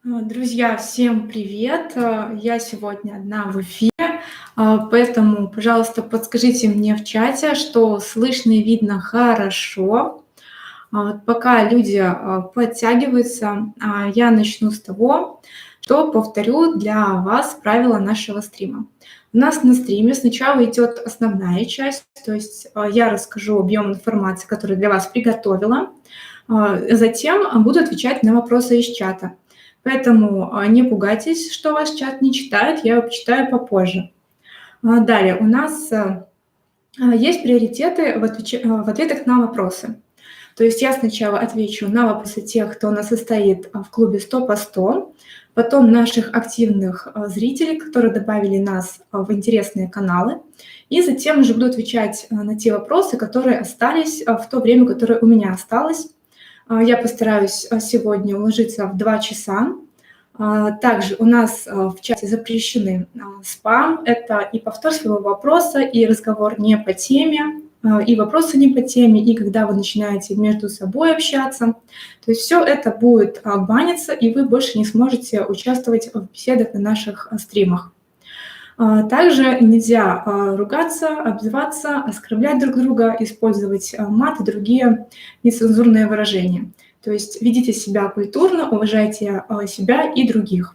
Друзья, всем привет! Я сегодня одна в эфире, поэтому, пожалуйста, подскажите мне в чате, что слышно и видно хорошо. Вот пока люди подтягиваются, я начну с того, что повторю для вас правила нашего стрима. У нас на стриме сначала идет основная часть, то есть я расскажу объем информации, который для вас приготовила. Затем буду отвечать на вопросы из чата. Поэтому не пугайтесь, что ваш чат не читает, я его почитаю попозже. Далее у нас есть приоритеты в ответах на вопросы. То есть я сначала отвечу на вопросы тех, кто у нас состоит в клубе 100 по 100, потом наших активных зрителей, которые добавили нас в интересные каналы, и затем уже буду отвечать на те вопросы, которые остались в то время, которое у меня осталось. Я постараюсь сегодня уложиться в 2 часа. Также у нас в чате запрещены спам. Это и повтор своего вопроса, и разговор не по теме, и вопросы не по теме, и когда вы начинаете между собой общаться. То есть все это будет баниться, и вы больше не сможете участвовать в беседах на наших стримах. Также нельзя ругаться, обзываться, оскорблять друг друга, использовать мат и другие нецензурные выражения. То есть ведите себя культурно, уважайте себя и других.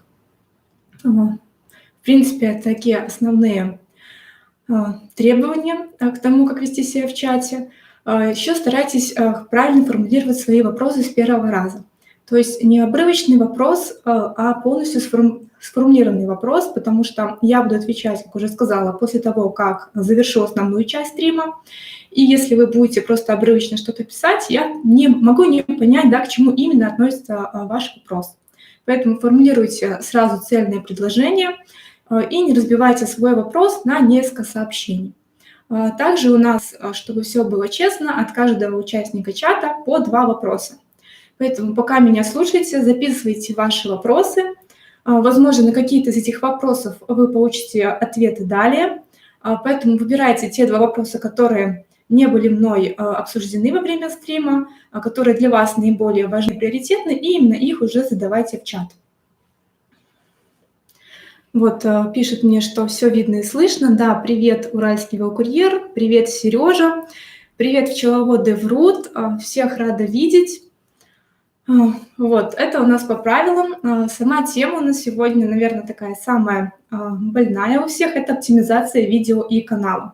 В принципе, такие основные требования к тому, как вести себя в чате. Еще старайтесь правильно формулировать свои вопросы с первого раза. То есть не обрывочный вопрос, а полностью сформулированный вопрос, потому что я буду отвечать, как уже сказала, после того, как завершу основную часть стрима. И если вы будете просто обрывочно что-то писать, я не могу не понять, да, к чему именно относится ваш вопрос. Поэтому формулируйте сразу цельное предложение и не разбивайте свой вопрос на несколько сообщений. Также у нас, чтобы все было честно, от каждого участника чата по 2 вопроса. Поэтому пока меня слушаете, записывайте ваши вопросы. Возможно, на какие-то из этих вопросов вы получите ответы далее. Поэтому выбирайте те 2 вопроса, которые не были мной обсуждены во время стрима, которые для вас наиболее важны и приоритетны, и именно их уже задавайте в чат. Вот пишет мне, что все видно и слышно. Да, привет, Уральский велокурьер, привет, Сережа, привет, пчеловоды врут, всех рада видеть. Вот, это у нас по правилам. Сама тема у нас сегодня, наверное, такая самая больная у всех, это оптимизация видео и канала.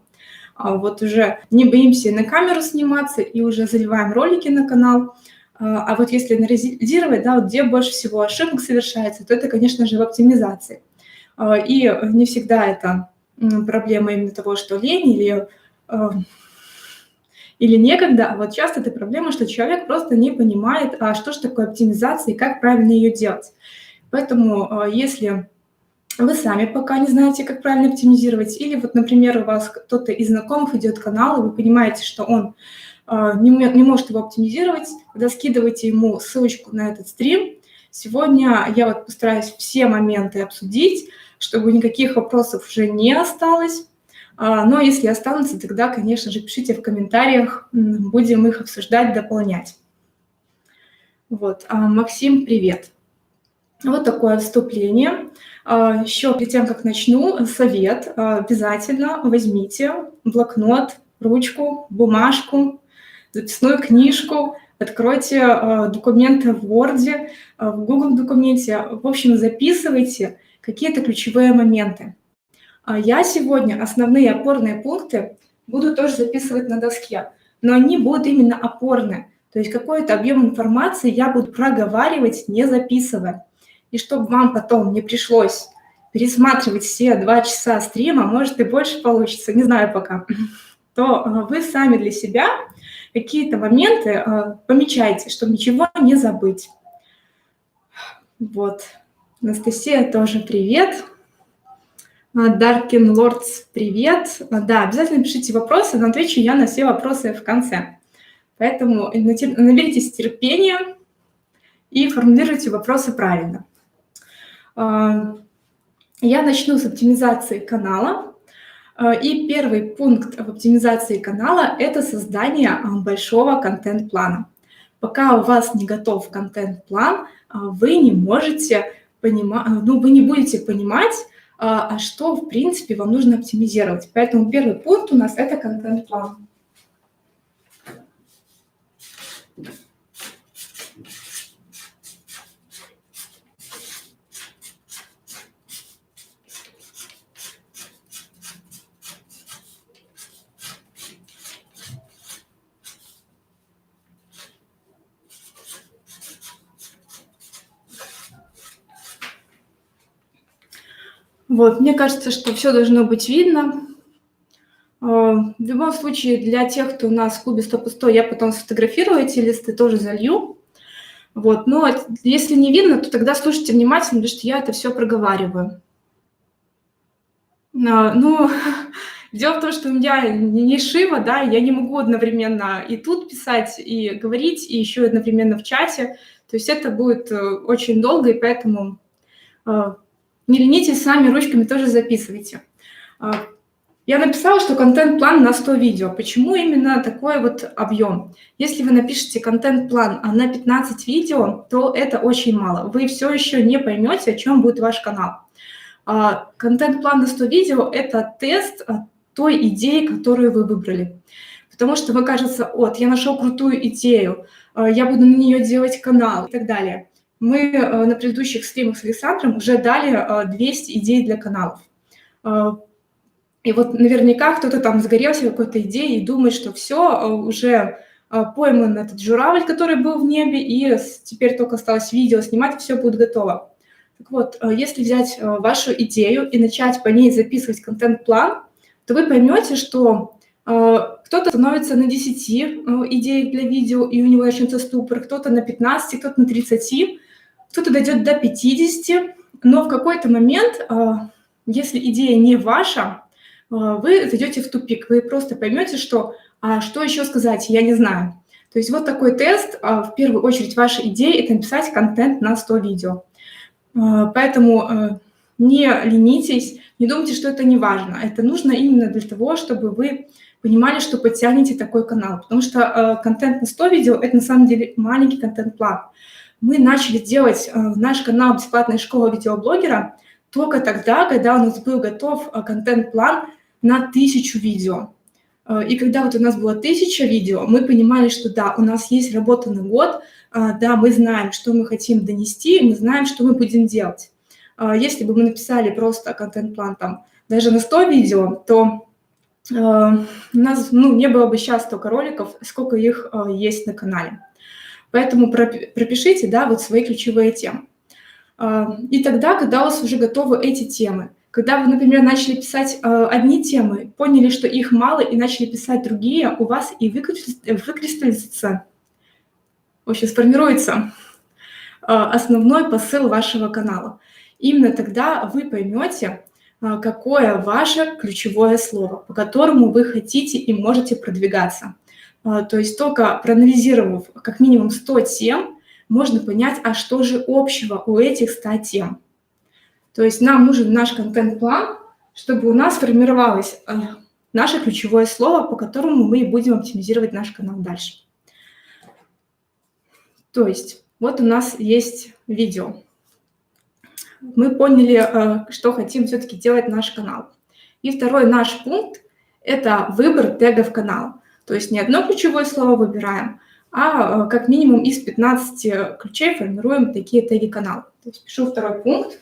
Вот уже не боимся на камеру сниматься и уже заливаем ролики на канал. А вот если анализировать, да, вот где больше всего ошибок совершается, то это, конечно же, в оптимизации. И не всегда это проблема именно того, что лень или некогда, а вот часто это проблема, что человек просто не понимает, что же такое оптимизация и как правильно ее делать. Поэтому если вы сами пока не знаете, как правильно оптимизировать, или вот, например, у вас кто-то из знакомых идет канал, и вы понимаете, что он не может его оптимизировать, тогда скидывайте ему ссылочку на этот стрим. Сегодня я вот постараюсь все моменты обсудить, чтобы никаких вопросов уже не осталось. Но если останутся, тогда, конечно же, пишите в комментариях, будем их обсуждать, дополнять. Вот, Максим, привет. Вот такое вступление. Еще перед тем, как начну, совет. Обязательно возьмите блокнот, ручку, бумажку, записную книжку, откройте документы в Word, в Google документе. В общем, записывайте какие-то ключевые моменты. Я сегодня основные опорные пункты буду тоже записывать на доске, но они будут именно опорные. То есть какой-то объем информации я буду проговаривать, не записывая. И чтобы вам потом не пришлось пересматривать все 2 часа стрима, может и больше получится, не знаю пока, то вы сами для себя какие-то моменты помечайте, чтобы ничего не забыть. Вот. Анастасия, тоже привет. Даркин Лордс, привет. Да, обязательно пишите вопросы, но отвечу я на все вопросы в конце. Поэтому наберитесь терпения и формулируйте вопросы правильно. Я начну с оптимизации канала. И первый пункт в оптимизации канала – это создание большого контент-плана. Пока у вас не готов контент-план, вы не можете ну, вы не будете понимать, что, в принципе, вам нужно оптимизировать. Поэтому первый пункт у нас – это контент-план. Вот, мне кажется, что все должно быть видно. В любом случае, для тех, кто у нас в клубе 100 по 100, я потом сфотографирую эти листы, тоже залью. Вот, но если не видно, то тогда слушайте внимательно, потому что я это все проговариваю. Ну, дело в том, что у меня не Шива, да, я не могу одновременно и тут писать, и говорить, и еще одновременно в чате. То есть это будет очень долго, и поэтому не ленитесь, сами ручками тоже записывайте. Я написала, что контент-план на 100 видео. Почему именно такой вот объем? Если вы напишете контент-план на 15 видео, то это очень мало. Вы все еще не поймете, о чем будет ваш канал. Контент-план на 100 видео – это тест той идеи, которую вы выбрали. Потому что вы кажется, вот, я нашел крутую идею, я буду на нее делать канал и так далее. Мы на предыдущих стримах с Александром уже дали 200 идей для каналов. И вот наверняка кто-то там загорелся какой-то идеей и думает, что все, уже пойман этот журавль, который был в небе, и теперь только осталось видео снимать, и все будет готово. Так вот, если взять вашу идею и начать по ней записывать контент-план, то вы поймете, что кто-то становится на 10 идеях для видео, и у него начнется ступор, кто-то на 15, кто-то на 30, кто-то дойдет до 50, но в какой-то момент, если идея не ваша, вы зайдете в тупик, вы просто поймете, что что еще сказать, я не знаю. То есть вот такой тест, в первую очередь ваша идея – это написать контент на 100 видео. Поэтому не ленитесь, не думайте, что это не важно. Это нужно именно для того, чтобы вы понимали, что подтянете такой канал. Потому что контент на 100 видео – это на самом деле маленький контент-план. Мы начали делать наш канал «Бесплатная школа видеоблогера» только тогда, когда у нас был готов контент-план на 1000 видео. И когда вот у нас было 1000 видео, мы понимали, что да, у нас есть работа на год, да, мы знаем, что мы хотим донести, мы знаем, что мы будем делать. Если бы мы написали просто контент-план там даже на 100 видео, то у нас не было бы сейчас столько роликов, сколько их есть на канале. Поэтому пропишите, да, вот свои ключевые темы. И тогда, когда у вас уже готовы эти темы, когда вы, например, начали писать одни темы, поняли, что их мало, и начали писать другие, у вас и выкристаллизуется, в общем, сформируется основной посыл вашего канала. Именно тогда вы поймете, какое ваше ключевое слово, по которому вы хотите и можете продвигаться. То есть только проанализировав как минимум 100 тем, можно понять, что же общего у этих 100 тем. То есть нам нужен наш контент-план, чтобы у нас формировалось наше ключевое слово, по которому мы будем оптимизировать наш канал дальше. То есть вот у нас есть видео. Мы поняли, что хотим все-таки делать наш канал. И второй наш пункт – это выбор тегов канала. То есть не одно ключевое слово выбираем, а как минимум из 15 ключей формируем такие теги канала. То есть пишу второй пункт.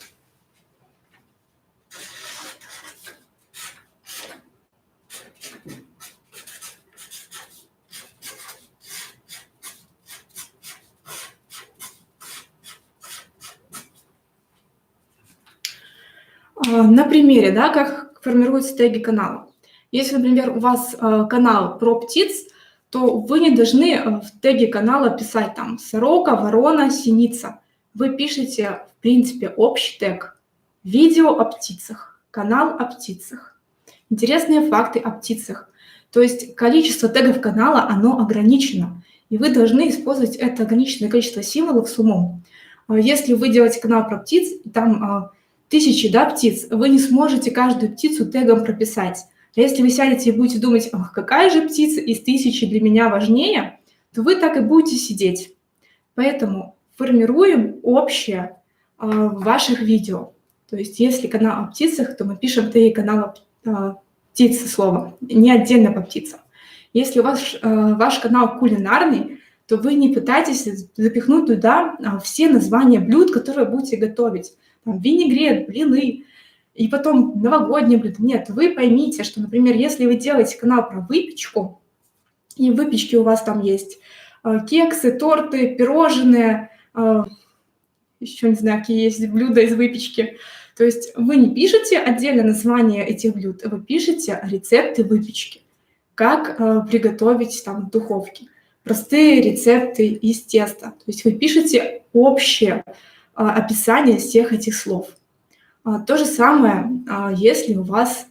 На примере, да, как формируются теги канала. Если, например, у вас канал про птиц, то вы не должны в теге канала писать там сорока, ворона, синица. Вы пишете, в принципе, общий тег. Видео о птицах, канал о птицах, интересные факты о птицах. То есть количество тегов канала, оно ограничено. И вы должны использовать это ограниченное количество символов с умом. Если вы делаете канал про птиц, там 1000, да, птиц, вы не сможете каждую птицу тегом прописать. А если вы сядете и будете думать, какая же птица из 1000 для меня важнее, то вы так и будете сидеть. Поэтому формируем общее в ваших видео. То есть если канал о птицах, то мы пишем теги канала птицы слово, не отдельно по птицам. Если у вас ваш канал кулинарный, то вы не пытайтесь запихнуть туда все названия блюд, которые будете готовить. Там, винегрет, блины, и потом новогодние блюда. Нет, вы поймите, что, например, если вы делаете канал про выпечку, и в выпечке у вас там есть кексы, торты, пирожные, еще не знаю, какие есть блюда из выпечки. То есть вы не пишете отдельно название этих блюд, вы пишете рецепты выпечки, как приготовить там в духовке, простые рецепты из теста. То есть вы пишете общее описание всех этих слов. То же самое, если у вас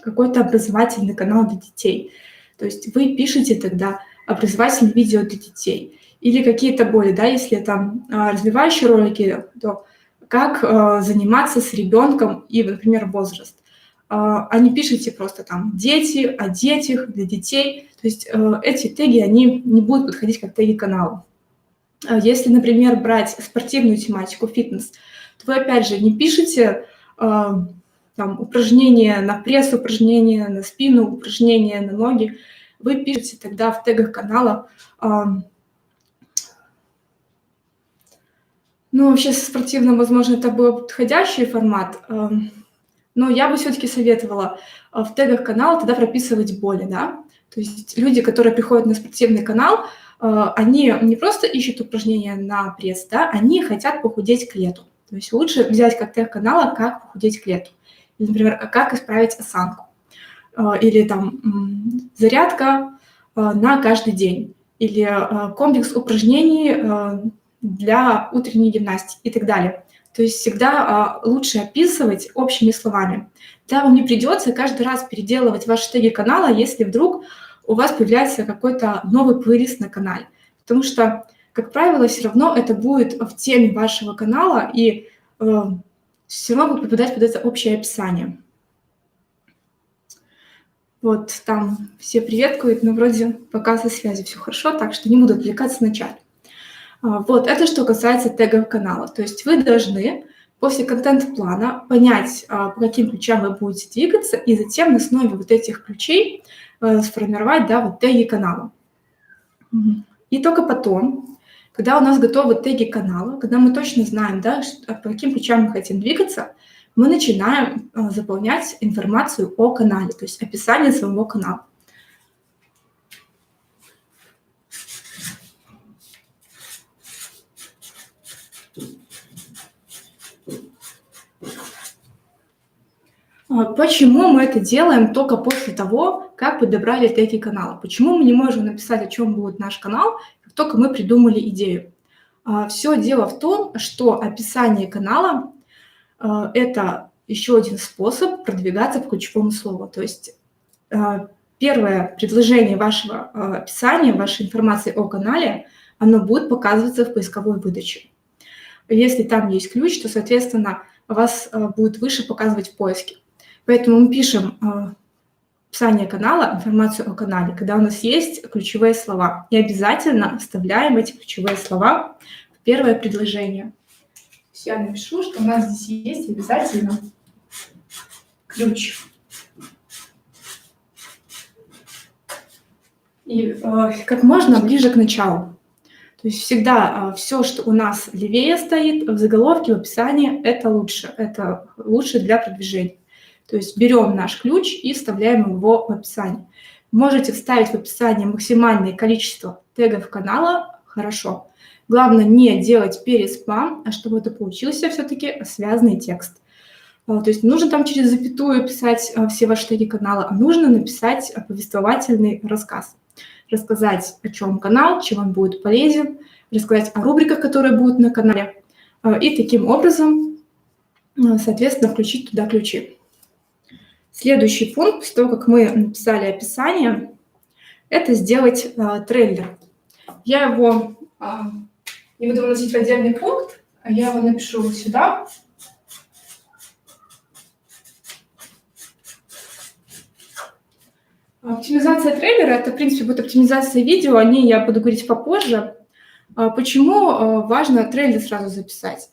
какой-то образовательный канал для детей. То есть вы пишете тогда образовательные видео для детей. Или какие-то более, да, если там развивающие ролики, то как заниматься с ребенком и, например, возраст. А не пишите просто там дети, о детях, для детей. То есть эти теги, они не будут подходить как теги канала. Если, например, брать спортивную тематику, фитнес, то вы, опять же, не пишете там упражнения на пресс, упражнения на спину, упражнения на ноги. Вы пишете тогда в тегах канала. Ну, вообще, спортивно, возможно, это был подходящий формат, но я бы все-таки советовала в тегах канала тогда прописывать боли, да. То есть люди, которые приходят на спортивный канал, они не просто ищут упражнения на пресс, да, они хотят похудеть к лету. То есть лучше взять как тег канала «Как похудеть к лету». Или, например, «Как исправить осанку». Или там «Зарядка на каждый день». Или комплекс упражнений для утренней гимнастики и так далее. То есть всегда лучше описывать общими словами. Да, вам не придется каждый раз переделывать ваши теги канала, если вдруг у вас появляется какой-то новый плейлист на канале. Потому что, как правило, все равно это будет в теме вашего канала, и все равно будет попадать под это общее описание. Вот там все приветствуют, но вроде пока со связью все хорошо, так что не буду отвлекаться на чат. Вот, это что касается тегов канала. То есть вы должны после контент-плана понять, по каким ключам вы будете двигаться, и затем на основе вот этих ключей сформировать, да, вот теги канала. И только потом, когда у нас готовы теги канала, когда мы точно знаем, да, по каким ключам мы хотим двигаться, мы начинаем заполнять информацию о канале, то есть описание своего канала. Почему мы это делаем только после того, как подобрали теги канала? Почему мы не можем написать, о чем будет наш канал, как только мы придумали идею? Все дело в том, что описание канала – это еще один способ продвигаться по ключевому слову. То есть первое предложение вашего описания, вашей информации о канале, оно будет показываться в поисковой выдаче. Если там есть ключ, то, соответственно, вас будет выше показывать в поиске. Поэтому мы пишем описание канала, информацию о канале, когда у нас есть ключевые слова. И обязательно вставляем эти ключевые слова в первое предложение. Я напишу, что у нас здесь есть обязательно ключ. И как можно ближе к началу. То есть всегда все, что у нас левее стоит, в заголовке, в описании, это лучше для продвижения. То есть берем наш ключ и вставляем его в описание. Можете вставить в описание максимальное количество тегов канала, хорошо. Главное не делать переспам, а чтобы это получился все-таки связанный текст. То есть не нужно там через запятую писать все ваши теги канала, а нужно написать повествовательный рассказ. Рассказать, о чем канал, чем он будет полезен, рассказать о рубриках, которые будут на канале, и таким образом, соответственно, включить туда ключи. Следующий пункт, после того, как мы написали описание, это сделать трейлер. Я его не буду выносить в отдельный пункт, а я его напишу вот сюда. Оптимизация трейлера – это, в принципе, будет оптимизация видео, о ней я буду говорить попозже. Почему важно трейлер сразу записать?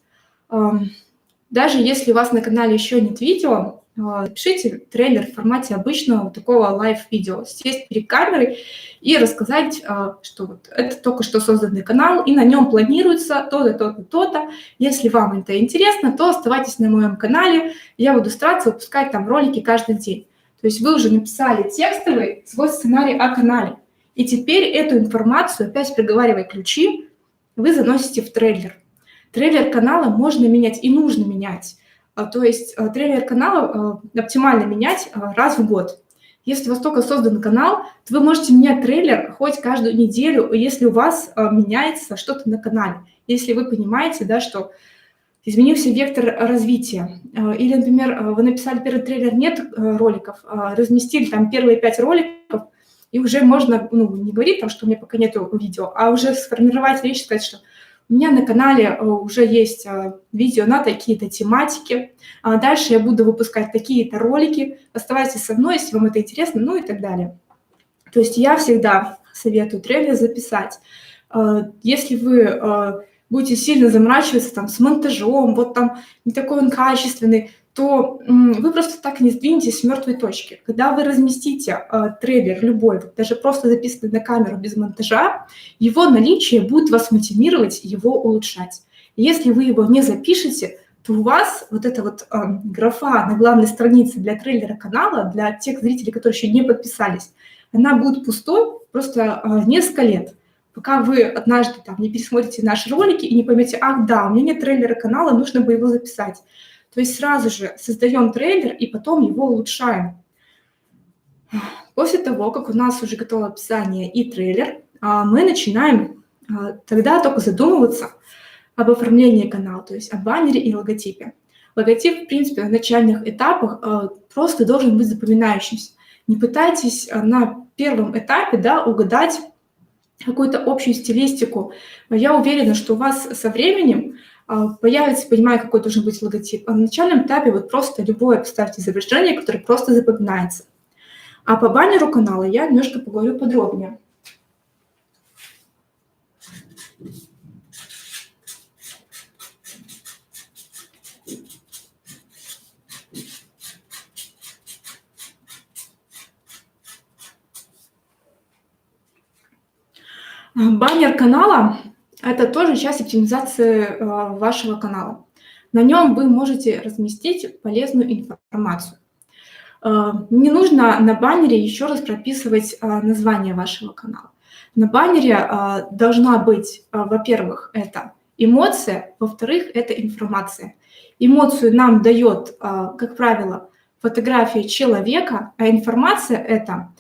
Даже если у вас на канале еще нет видео, пишите трейлер в формате обычного такого лайв-видео. Сесть перед камерой и рассказать, что вот это только что созданный канал, и на нем планируется то-то, то-то, то-то. Если вам это интересно, то оставайтесь на моем канале. Я буду стараться выпускать там ролики каждый день. То есть вы уже написали текстовый свой сценарий о канале. И теперь эту информацию, опять проговаривая ключи, вы заносите в трейлер. Трейлер канала можно менять и нужно менять. То есть трейлер канала оптимально менять раз в год. Если у вас только создан канал, то вы можете менять трейлер хоть каждую неделю, если у вас меняется что-то на канале. Если вы понимаете, да, что изменился вектор развития. Или, например, вы написали первый трейлер, нет роликов, разместили там первые 5 роликов, и уже можно, не говорить, там, что у меня пока нет видео, а уже сформировать речь, сказать, что у меня на канале уже есть видео на такие-то тематики, дальше я буду выпускать такие-то ролики, оставайтесь со мной, если вам это интересно, ну и так далее. То есть я всегда советую трейлер записать. Если вы будете сильно заморачиваться там с монтажом, вот там не такой он качественный, то вы просто так не сдвинетесь с мертвой точки. Когда вы разместите трейлер любой, даже просто записанный на камеру без монтажа, его наличие будет вас мотивировать его улучшать. Если вы его не запишете, то у вас вот эта вот графа на главной странице для трейлера канала, для тех зрителей, которые еще не подписались, она будет пустой просто несколько лет, пока вы однажды там не пересмотрите наши ролики и не поймете, ах да, у меня нет трейлера канала, нужно бы его записать. То есть сразу же создаем трейлер и потом его улучшаем. После того, как у нас уже готово описание и трейлер, мы начинаем тогда только задумываться об оформлении канала, то есть о баннере и логотипе. Логотип, в принципе, на начальных этапах просто должен быть запоминающимся. Не пытайтесь на первом этапе угадать какую-то общую стилистику. Я уверена, что у вас со временем появится, понимаю, какой должен быть логотип. А на начальном этапе вот просто любое поставьте изображение, которое просто запоминается. А по баннеру канала я немножко поговорю подробнее. Баннер канала – это тоже часть оптимизации вашего канала. На нем вы можете разместить полезную информацию. Не нужно на баннере еще раз прописывать название вашего канала. На баннере должна быть, во-первых, это эмоция, во-вторых, это информация. Эмоцию нам дает, как правило, фотография человека, а информация – это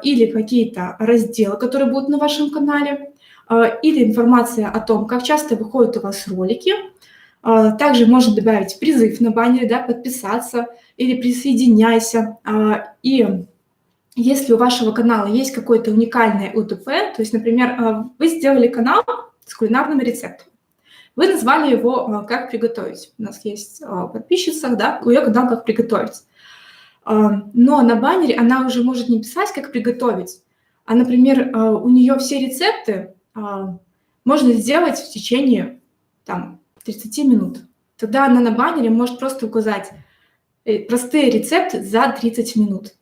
или какие-то разделы, которые будут на вашем канале, или информация о том, как часто выходят у вас ролики. Также можно добавить призыв на баннере, подписаться или присоединяйся. И если у вашего канала есть какое-то уникальное УТП, то есть, например, вы сделали канал с кулинарным рецептом, вы назвали его «Как приготовить». У нас есть подписчица, у ее канал «Как приготовить». Но на баннере она уже может не писать, как приготовить, а, например, у нее все рецепты можно сделать в течение 30 минут. Тогда она на баннере может просто указать простые рецепты за 30 минут.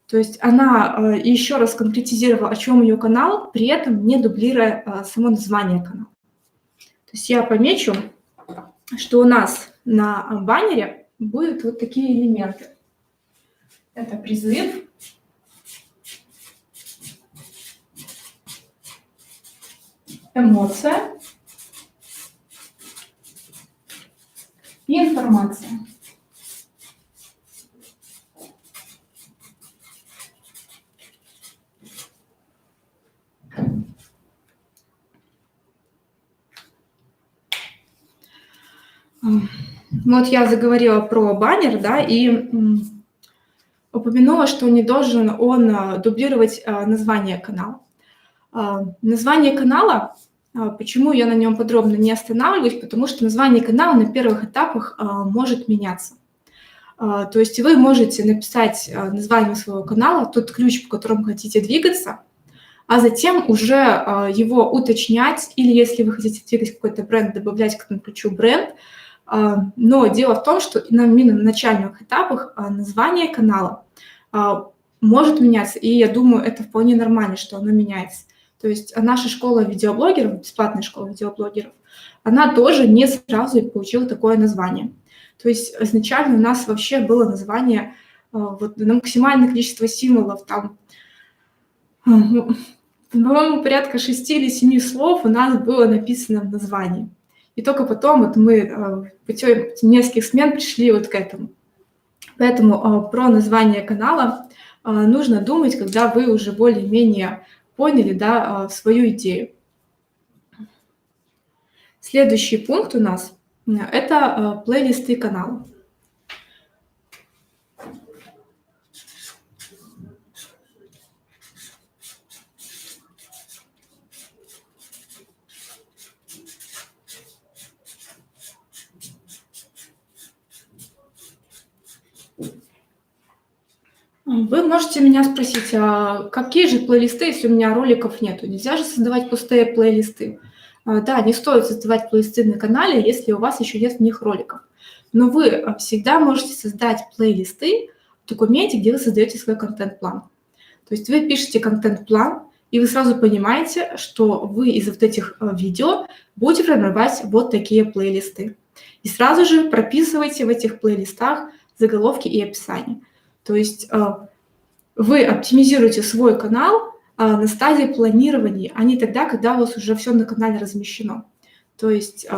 То есть она еще раз конкретизировала, о чем ее канал, при этом не дублируя само название канала. То есть я помечу, что у нас на баннере будут вот такие элементы. Это призыв, эмоция и информация. Вот я заговорила про баннер, и упомянула, что не должен он дублировать название канала. Название канала, почему я на нем подробно не останавливаюсь, потому что название канала на первых этапах может меняться. То есть вы можете написать название своего канала, тот ключ, по которому хотите двигаться, а затем уже его уточнять, или если вы хотите двигать какой-то бренд, добавлять к этому ключу бренд, Но дело в том, что именно на начальных этапах название канала может меняться, и я думаю, это вполне нормально, что оно меняется. То есть наша школа видеоблогеров, бесплатная школа видеоблогеров, она тоже не сразу получила такое название. То есть изначально у нас вообще было название вот, на максимальное количество символов, там, по-моему, порядка 6 или 7 слов у нас было написано в названии. И только потом вот мы путем нескольких смен пришли вот к этому. Поэтому про название канала нужно думать, когда вы уже более-менее поняли, да, свою идею. Следующий пункт у нас это плейлисты канала. Вы можете меня спросить, а какие же плейлисты, если у меня роликов нету? Нельзя же создавать пустые плейлисты. Да, не стоит создавать плейлисты на канале, если у вас еще нет в них роликов. Но вы всегда можете создать плейлисты в документе, где вы создаете свой контент-план. То есть вы пишете контент-план, и вы сразу понимаете, что вы из вот этих видео будете формировать вот такие плейлисты. И сразу же прописывайте в этих плейлистах заголовки и описание. То есть вы оптимизируете свой канал на стадии планирования, а не тогда, когда у вас уже все на канале размещено. То есть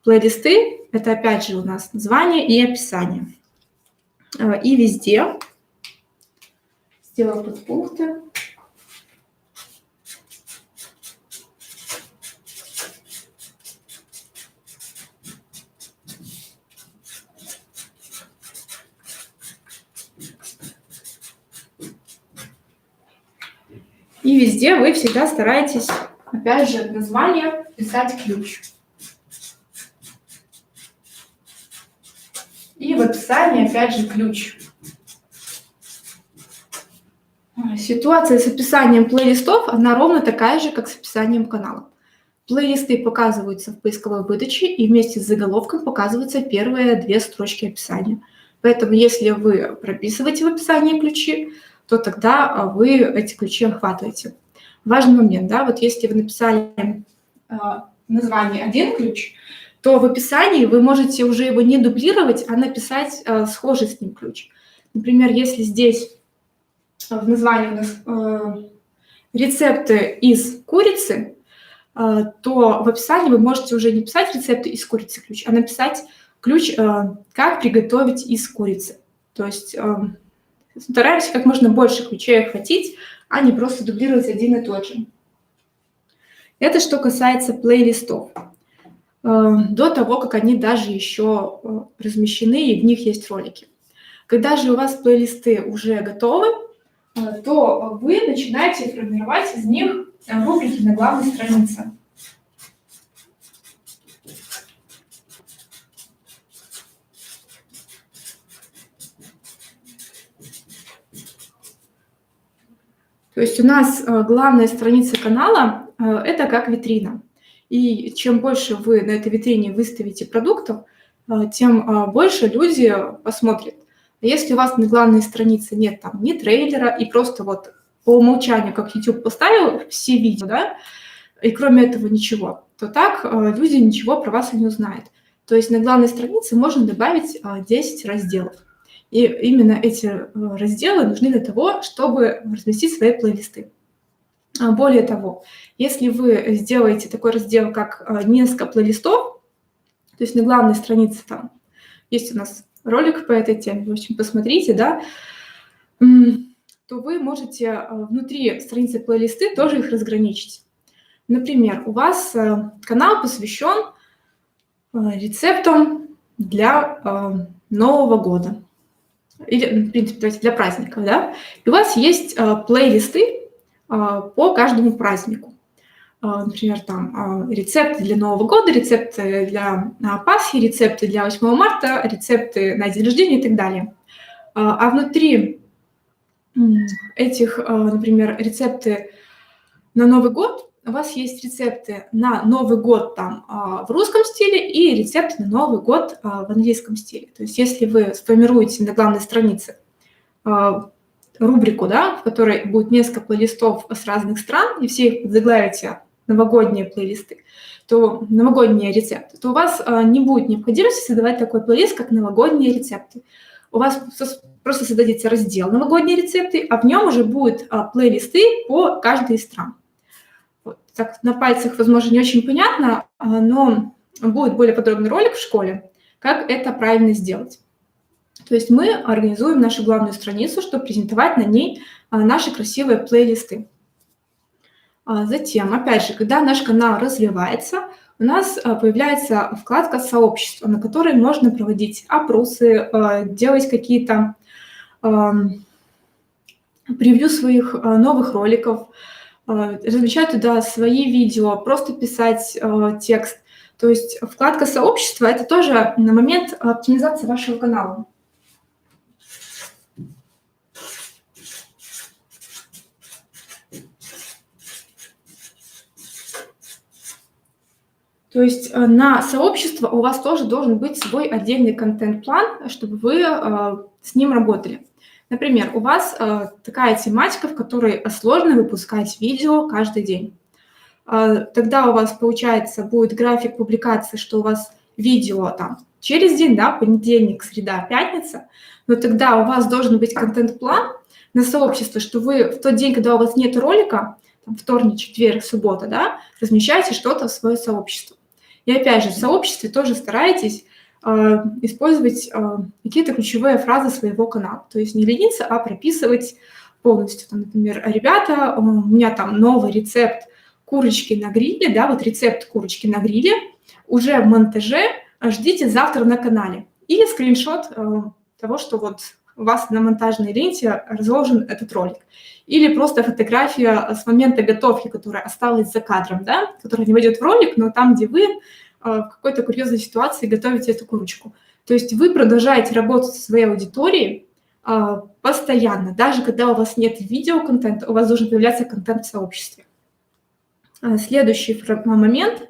плейлисты – это опять же у нас название и описание. И везде сделаю подпункты. И везде вы всегда стараетесь, опять же, название писать ключ. И в описании, опять же, ключ. Ситуация с описанием плейлистов, она ровно такая же, как с описанием канала. Плейлисты показываются в поисковой выдаче, и вместе с заголовком показываются первые 2 строчки описания. Поэтому если вы прописываете в описании ключи, то тогда вы эти ключи охватываете. Важный момент, да, вот если вы написали название один ключ, то в описании вы можете уже его не дублировать, а написать схожий с ним ключ. Например, если здесь в названии у нас рецепты из курицы, то в описании вы можете уже не писать рецепты из курицы ключ, а написать ключ «Как приготовить из курицы». То есть стараемся как можно больше ключей охватить, а не просто дублировать один и тот же. Это что касается плейлистов. До того, как они даже еще размещены и в них есть ролики. Когда же у вас плейлисты уже готовы, то вы начинаете формировать из них рубрики на главной странице. То есть у нас главная страница канала – это как витрина. И чем больше вы на этой витрине выставите продуктов, тем больше люди посмотрят. Если у вас на главной странице нет там ни трейлера, и просто вот по умолчанию, как YouTube поставил все видео, да, и кроме этого ничего, то так люди ничего про вас и не узнают. То есть на главной странице можно добавить 10 разделов. И именно эти разделы нужны для того, чтобы разместить свои плейлисты. Более того, если вы сделаете такой раздел, как несколько плейлистов, то есть на главной странице там есть у нас ролик по этой теме, в общем, посмотрите, да, то вы можете внутри страницы плейлисты тоже их разграничить. Например, у вас канал посвящен рецептам для Нового года. Или, в принципе, давайте для праздников, да? И у вас есть плейлисты по каждому празднику. Например, там рецепты для Нового года, рецепты для Пасхи, рецепты для 8 марта, рецепты на день рождения и так далее. А внутри этих, например, рецепты на Новый год у вас есть рецепты на Новый год там, в русском стиле и рецепты на Новый год в английском стиле. То есть если вы сформируете на главной странице рубрику, да, в которой будет несколько плейлистов с разных стран, и все их заглавите новогодние плейлисты, то новогодние рецепты, то у вас не будет необходимости создавать такой плейлист, как новогодние рецепты. У вас просто создадите раздел «Новогодние рецепты», а в нем уже будут плейлисты по каждой из стран. Вот. Так на пальцах, возможно, не очень понятно, но будет более подробный ролик в школе, как это правильно сделать. То есть мы организуем нашу главную страницу, чтобы презентовать на ней наши красивые плейлисты. Затем, опять же, когда наш канал развивается, у нас появляется вкладка «Сообщество», на которой можно проводить опросы, делать какие-то превью своих новых роликов, размещать туда свои видео, просто писать текст. То есть вкладка «Сообщество» — это тоже на момент оптимизации вашего канала. То есть на сообщество у вас тоже должен быть свой отдельный контент-план, чтобы вы с ним работали. Например, у вас такая тематика, в которой сложно выпускать видео каждый день. Тогда у вас, получается, будет график публикации, что у вас видео там через день, да, понедельник, среда, пятница, но тогда у вас должен быть контент-план на сообщество, что вы в тот день, когда у вас нет ролика, там, вторник, четверг, суббота, да, размещаете что-то в свое сообщество. И опять же, в сообществе тоже старайтесь использовать какие-то ключевые фразы своего канала. То есть не лениться, а прописывать полностью. Там, например, ребята, у меня там новый рецепт курочки на гриле, да, вот рецепт курочки на гриле уже в монтаже, ждите завтра на канале. Или скриншот того, что вот у вас на монтажной ленте разложен этот ролик. Или просто фотография с момента готовки, которая осталась за кадром, да, которая не войдет в ролик, но там, где вы в какой-то курьезной ситуации готовите эту курочку. То есть вы продолжаете работать со своей аудиторией постоянно. Даже когда у вас нет видеоконтента, у вас должен появляться контент в сообществе. Следующий момент.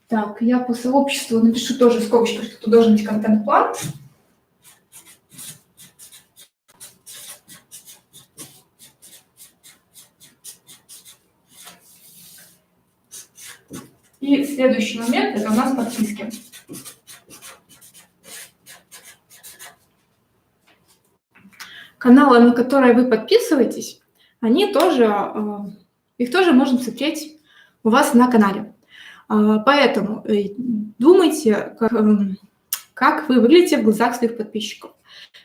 Так, я по сообществу напишу тоже в скобочках, что тут должен быть контент-план. И следующий момент – это у нас подписки. Каналы, на которые вы подписываетесь, они тоже, их тоже можно смотреть у вас на канале. Поэтому думайте, как вы выглядите в глазах своих подписчиков.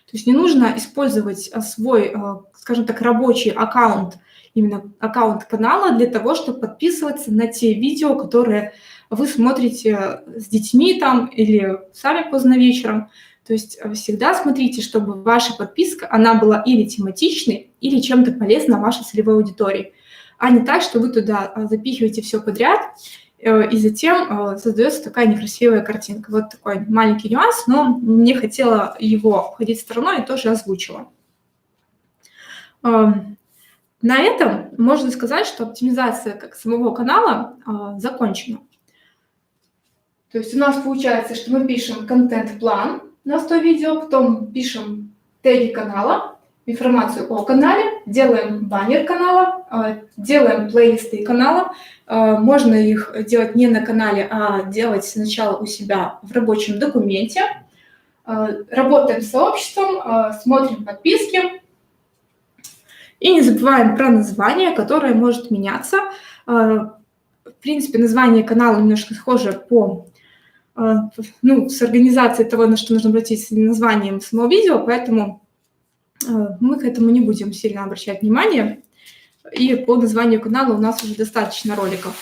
То есть не нужно использовать свой, скажем так, рабочий аккаунт, именно аккаунт канала для того, чтобы подписываться на те видео, которые вы смотрите с детьми там или сами поздно вечером. То есть всегда смотрите, чтобы ваша подписка, она была или тематичной, или чем-то полезна вашей целевой аудитории, а не так, что вы туда запихиваете все подряд, и затем создается такая некрасивая картинка. Вот такой маленький нюанс, но не хотела его обходить стороной и тоже озвучила. На этом можно сказать, что оптимизация как самого канала закончена. То есть у нас получается, что мы пишем контент-план на 100 видео, потом пишем теги канала, информацию о канале, делаем баннер канала, делаем плейлисты канала. Можно их делать не на канале, а делать сначала у себя в рабочем документе. Работаем с сообществом, смотрим подписки. И не забываем про название, которое может меняться. В принципе, название канала немножко схоже по с организацией того, на что нужно обратить с названием самого видео, поэтому мы к этому не будем сильно обращать внимание. И по названию канала у нас уже достаточно роликов.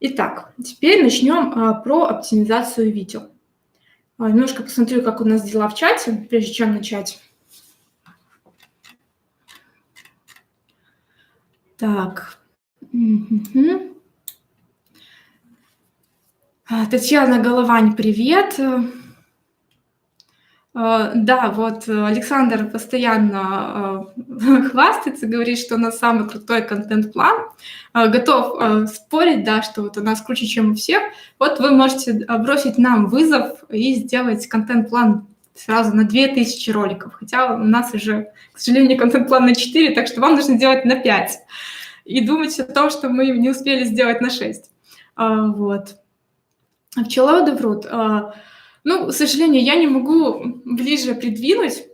Итак, теперь начнем про оптимизацию видео. Немножко посмотрю, как у нас дела в чате, прежде чем начать. Так. Татьяна Головань, привет. Да, вот Александр постоянно хвастается, говорит, что у нас самый крутой контент-план, готов спорить, да, что вот у нас круче, чем у всех. Вот вы можете бросить нам вызов и сделать контент-план сразу на 2000 роликов, хотя у нас уже, к сожалению, контент-план на 4, так что вам нужно делать на 5 и думать о том, что мы не успели сделать на 6. Вот. Пчеловоды врут. Ну, к сожалению, я не могу ближе придвинуть.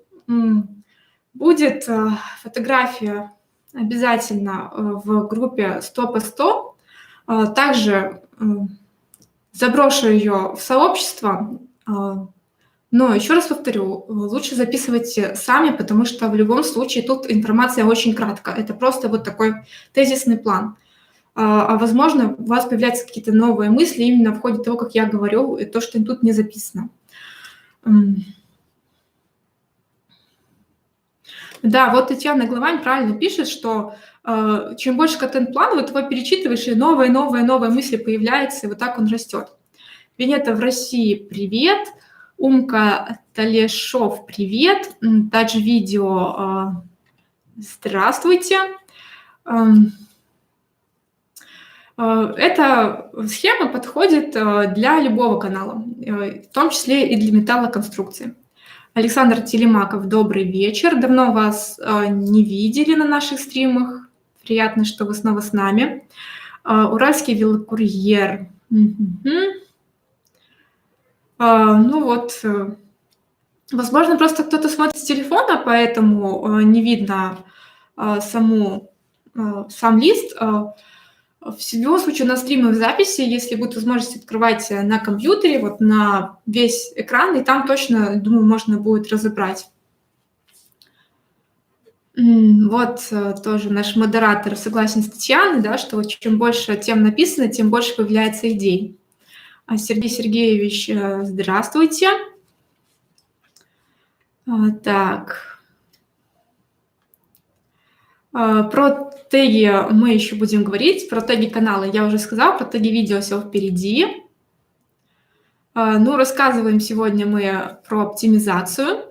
Будет фотография обязательно в группе 100 по 100. Также заброшу ее в сообщество. Но еще раз повторю, лучше записывайте сами, потому что в любом случае тут информация очень краткая. Это просто вот такой тезисный план. Возможно, у вас появляются какие-то новые мысли именно в ходе того, как я говорю, и то, что тут не записано. Да, вот Татьяна Главань правильно пишет, что чем больше контент-плана, вот его перечитываешь, и новые мысли появляются, и вот так он растет. Венета в России, привет. Умка Талешов, привет. Тадж Видео, здравствуйте. Эта схема подходит для любого канала, в том числе и для металлоконструкции. Александр Телемаков, добрый вечер. Давно вас не видели на наших стримах. Приятно, что вы снова с нами. Уральский велокурьер. Ну вот, возможно, просто кто-то смотрит с телефона, поэтому не видно сам лист. В любом случае, на стримах записи, если будет возможность открывать на компьютере, вот на весь экран, и там точно, думаю, можно будет разобрать. Вот тоже наш модератор согласен с Татьяной, да, что вот чем больше тем написано, тем больше появляется идей. Сергей Сергеевич, здравствуйте. Так. Про теги мы еще будем говорить, про теги канала я уже сказала, про теги видео все впереди. Ну, рассказываем сегодня мы про оптимизацию.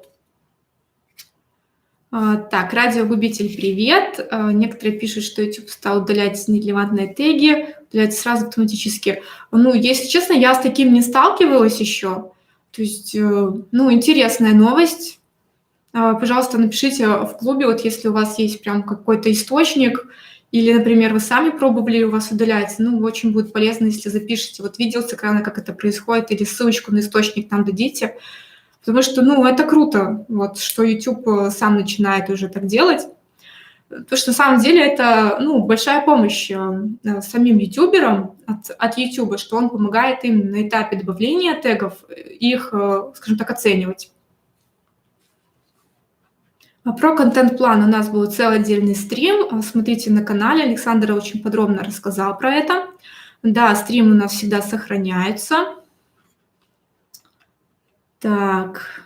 Так, радиогубитель, привет. Некоторые пишут, что YouTube стал удалять нерелевантные теги, удалять сразу автоматически. Ну, если честно, я с таким не сталкивалась еще. То есть, ну, интересная новость. Пожалуйста, напишите в клубе, вот если у вас есть прям какой-то источник, или, например, вы сами пробовали, у вас удаляется, ну, очень будет полезно, если запишите вот видео с экрана, как это происходит, или ссылочку на источник там дадите, потому что, ну, это круто, вот, что YouTube сам начинает уже так делать, потому что на самом деле это, ну, большая помощь самим ютуберам от YouTube, что он помогает им на этапе добавления тегов их, скажем так, оценивать. Про контент-план у нас был целый отдельный стрим. Смотрите на канале. Александр очень подробно рассказал про это. Да, стрим у нас всегда сохраняется. Так.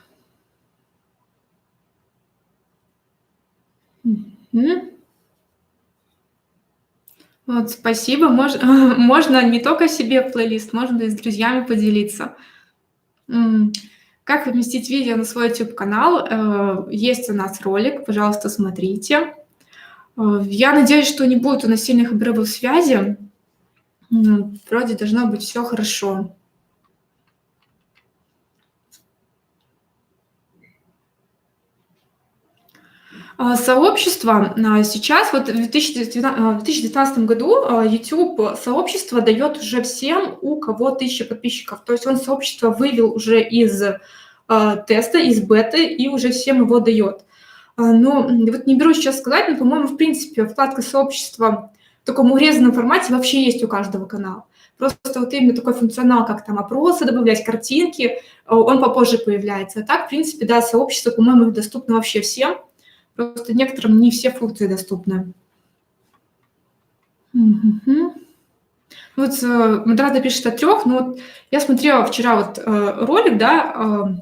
Вот, спасибо. Можно не только себе в плейлист, можно и с друзьями поделиться. Как поместить видео на свой YouTube-канал? Есть у нас ролик, пожалуйста, смотрите. Я надеюсь, что не будет у нас сильных обрывов связи. Вроде должно быть все хорошо. Сообщество сейчас, вот в 2019 году YouTube сообщество дает уже всем, у кого 1000 подписчиков. То есть он сообщество вывел уже из теста, из беты, и уже всем его дает. Но вот не беру сейчас сказать, но, по-моему, в принципе, вкладка сообщества в таком урезанном формате вообще есть у каждого канала. Просто вот именно такой функционал, как там опросы добавлять, картинки, он попозже появляется. А так, в принципе, да, сообщество, по-моему, доступно вообще всем. Просто некоторым не все функции доступны. Вот модератор пишет о 3, но вот я смотрела вчера вот ролик, да,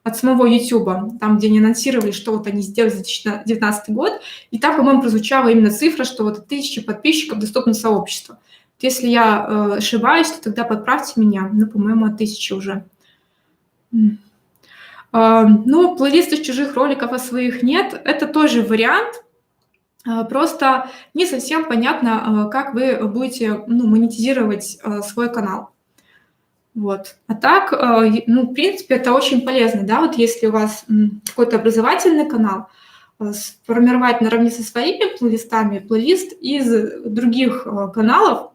от самого YouTube, там, где они анонсировали, что вот они сделали за 2019 год, и там, по-моему, прозвучала именно цифра, что вот 1000 подписчиков доступно сообществу. Вот если я ошибаюсь, то тогда подправьте меня, ну, по-моему, от 1000 уже. Но плейлисты с чужих роликов, а своих нет — это тоже вариант. Просто не совсем понятно, как вы будете, ну, монетизировать, свой канал. Вот. А так, ну, в принципе, это очень полезно, да, вот если у вас какой-то образовательный канал, сформировать наравне со своими плейлистами плейлист из других каналов,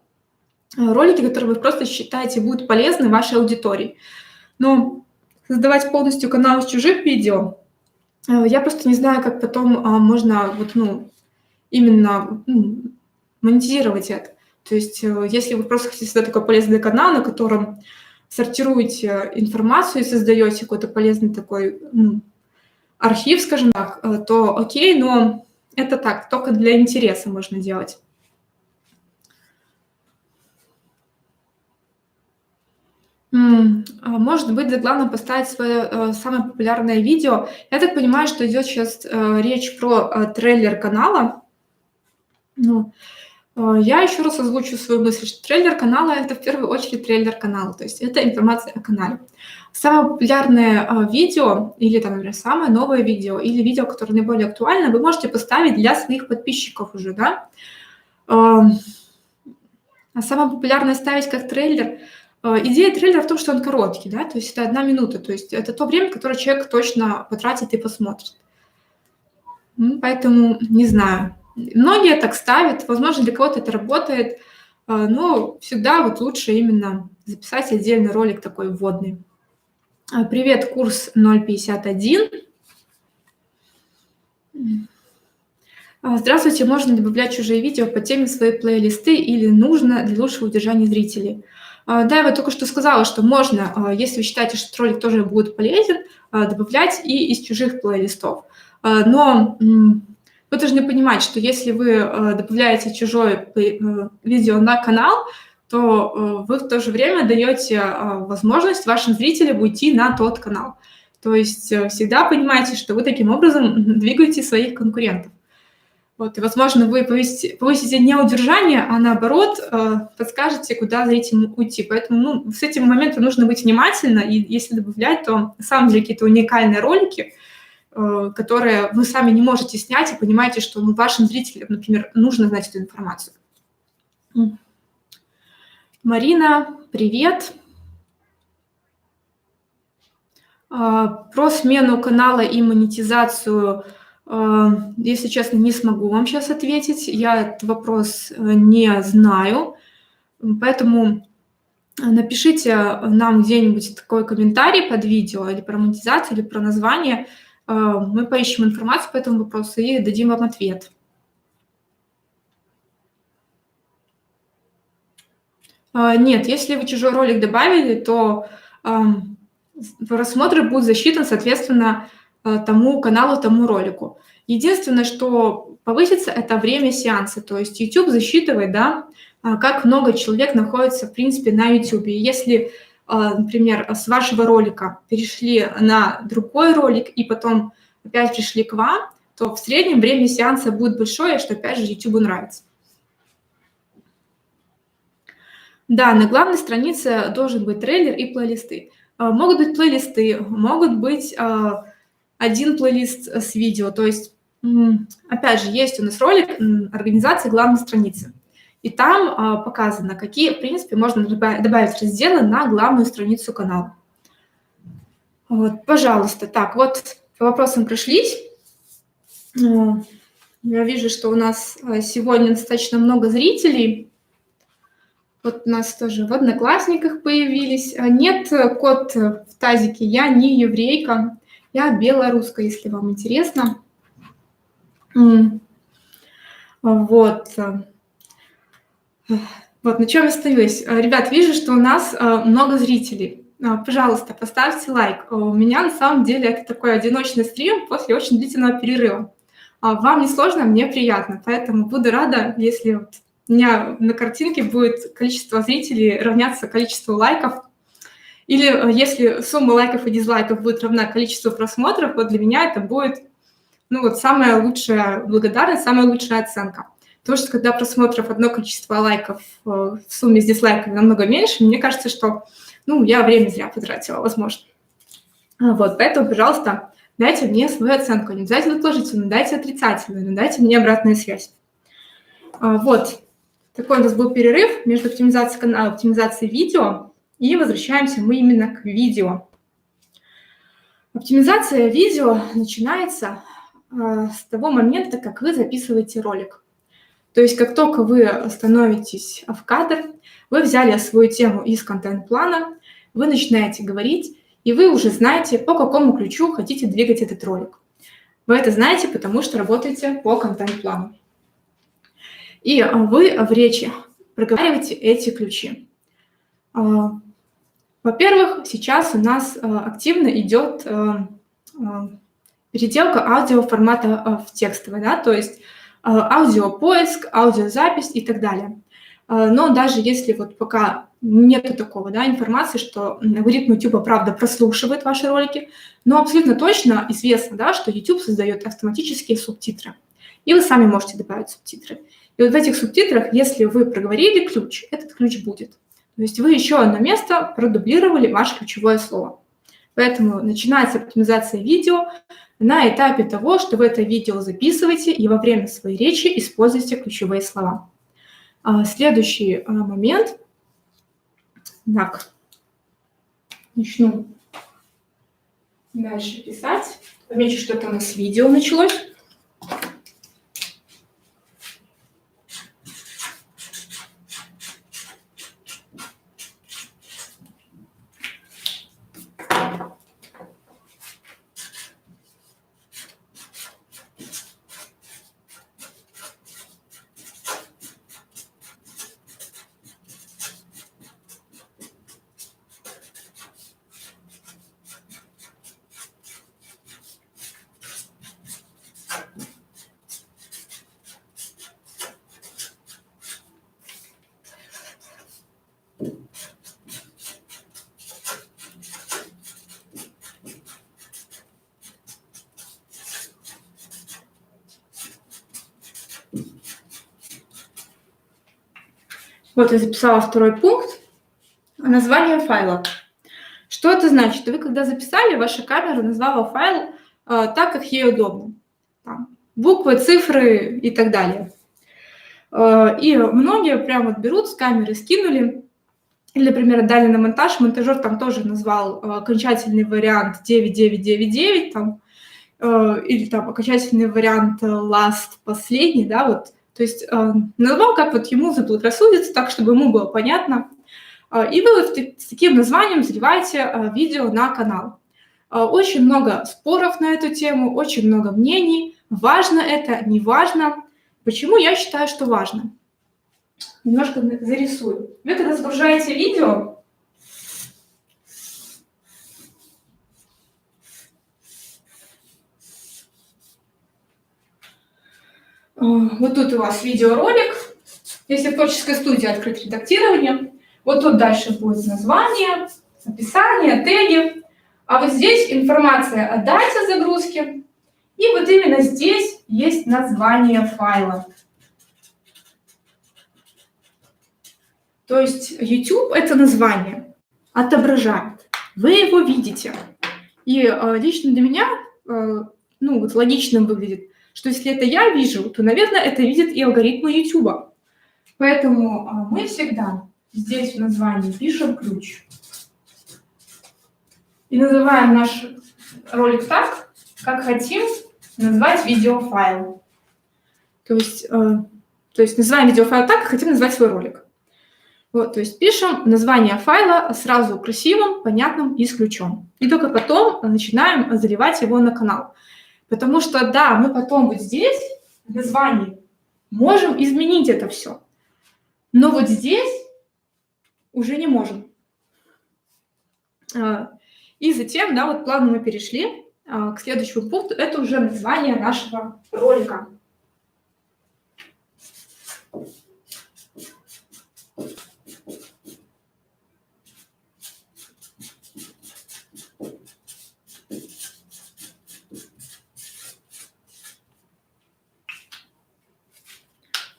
ролики, которые вы просто считаете будут полезны вашей аудитории. Но создавать полностью канал из чужих видео, я просто не знаю, как потом можно вот, ну, именно монетизировать это. То есть, если вы просто хотите создать такой полезный канал, на котором сортируете информацию и создаете какой-то полезный такой архив, скажем так, то окей, но это так, только для интереса можно делать. Может быть, главное поставить свое самое популярное видео. Я так понимаю, что идет сейчас речь про трейлер канала. Ну, я еще раз озвучу свою мысль, что трейлер канала — это в первую очередь трейлер канала, то есть это информация о канале. Самое популярное видео или, там, например, самое новое видео или видео, которое наиболее актуально, вы можете поставить для своих подписчиков уже, да. А самое популярное ставить как трейлер. Идея трейлера в том, что он короткий, да, то есть это 1 минута, то есть это то время, которое человек точно потратит и посмотрит. Поэтому не знаю. Многие так ставят, возможно, для кого-то это работает, но всегда вот лучше именно записать отдельный ролик такой вводный. Привет, курс 051. Здравствуйте, можно добавлять чужие видео по теме в свои плейлисты или нужно для лучшего удержания зрителей? Да, я вот только что сказала, что можно, если вы считаете, что этот ролик тоже будет полезен, добавлять и из чужих плейлистов. Но вы должны понимать, что если вы добавляете чужое видео на канал, то вы в то же время даете возможность вашим зрителям уйти на тот канал. То есть всегда понимайте, что вы таким образом двигаете своих конкурентов. Вот, и, возможно, вы повысите не удержание, а наоборот подскажете, куда зрителям уйти. Поэтому с этим моментом нужно быть внимательно, и если добавлять, то на самом деле какие-то уникальные ролики, которые вы сами не можете снять, и понимаете, что вашим зрителям, например, нужно знать эту информацию. Марина, привет. Про смену канала и монетизацию, если честно, не смогу вам сейчас ответить. Я этот вопрос не знаю, поэтому напишите нам где-нибудь такой комментарий под видео или про монетизацию, или про название. Мы поищем информацию по этому вопросу и дадим вам ответ. Нет, если вы чужой ролик добавили, то просмотр будет засчитан, соответственно, тому каналу, тому ролику. Единственное, что повысится, это время сеанса. То есть YouTube засчитывает, да, как много человек находится, в принципе, на YouTube. И если, например, с вашего ролика перешли на другой ролик и потом опять пришли к вам, то в среднем время сеанса будет большое, что, опять же, YouTube нравится. Да, на главной странице должен быть трейлер и плейлисты. Могут быть плейлисты, могут быть один плейлист с видео. То есть, опять же, есть у нас ролик организации главной страницы. И там показано, какие, в принципе, можно добавить разделы на главную страницу канала. Вот, пожалуйста. Так, вот по вопросам прошлись. Я вижу, что у нас сегодня достаточно много зрителей. Вот у нас тоже в Одноклассниках появились. Нет, кот в тазике, я не еврейка, я белоруска, если вам интересно. Вот. Вот, на чем я остановилась. Ребят, вижу, что у нас много зрителей. Пожалуйста, поставьте лайк. У меня на самом деле это такой одиночный стрим после очень длительного перерыва. Вам не сложно, мне приятно, поэтому буду рада, если вот у меня на картинке будет количество зрителей равняться количеству лайков. Или если сумма лайков и дизлайков будет равна количеству просмотров, вот для меня это будет, ну, вот самая лучшая благодарность, самая лучшая оценка. Потому что когда просмотров одно количество лайков в сумме с дизлайками намного меньше, мне кажется, что, ну, я время зря потратила, возможно. Вот, поэтому, пожалуйста, дайте мне свою оценку. Не обязательно положительную, дайте отрицательную, но дайте мне обратную связь. Вот, такой у нас был перерыв между оптимизацией канала и оптимизацией видео, и возвращаемся мы именно к видео. Оптимизация видео начинается с того момента, как вы записываете ролик. То есть как только вы становитесь в кадр, вы взяли свою тему из контент-плана, вы начинаете говорить, и вы уже знаете, по какому ключу хотите двигать этот ролик. Вы это знаете, потому что работаете по контент-плану. И вы в речи проговариваете эти ключи. Во-первых, сейчас у нас активно идет переделка аудиоформата в текстовый, да, то есть аудиопоиск, аудиозапись и так далее. Но даже если вот пока нету такого, да, информации, что алгоритм YouTube, правда, прослушивает ваши ролики, но абсолютно точно известно, да, что YouTube создает автоматические субтитры, и вы сами можете добавить субтитры. И вот в этих субтитрах, если вы проговорили ключ, этот ключ будет. То есть вы еще одно место продублировали ваше ключевое слово. Поэтому начинается оптимизация видео на этапе того, что вы это видео записываете и во время своей речи используете ключевые слова. Следующий момент. Так, начну дальше писать. Помечу, что это у нас видео началось. Вот я записала второй пункт. Название файла. Что это значит? Вы когда записали, ваша камера назвала файл так, как ей удобно. Там, буквы, цифры и так далее. И многие прямо вот берут с камеры, скинули. Или, например, отдали на монтаж. Монтажер там тоже назвал окончательный вариант 9999, там, или там окончательный вариант last, последний, да, вот. То есть назвал, как вот ему заблагорассудится, так, чтобы ему было понятно. И вы с таким названием заливаете видео на канал. Очень много споров на эту тему, очень много мнений. Важно это, не важно. Почему я считаю, что важно? Немножко зарисую. Вы когда загружаете видео, вот тут у вас видеоролик. Если в творческой студии открыть редактирование, вот тут дальше будет название, описание, теги. А вот здесь информация о дате загрузки. И вот именно здесь есть название файла. То есть YouTube это название отображает. Вы его видите. И лично для меня вот логичным выглядит, что если это я вижу, то, наверное, это видит и алгоритмы YouTube. Поэтому мы всегда здесь в названии пишем ключ. И называем наш ролик так, как хотим назвать видеофайл. То есть называем видеофайл так, как хотим назвать свой ролик. Вот, то есть пишем название файла сразу красивым, понятным и с ключом. И только потом начинаем заливать его на канал. Потому что, да, мы потом вот здесь, в названии, можем изменить это все. Но вот здесь уже не можем. И затем, да, вот плавно мы перешли к следующему пункту. Это уже название нашего ролика.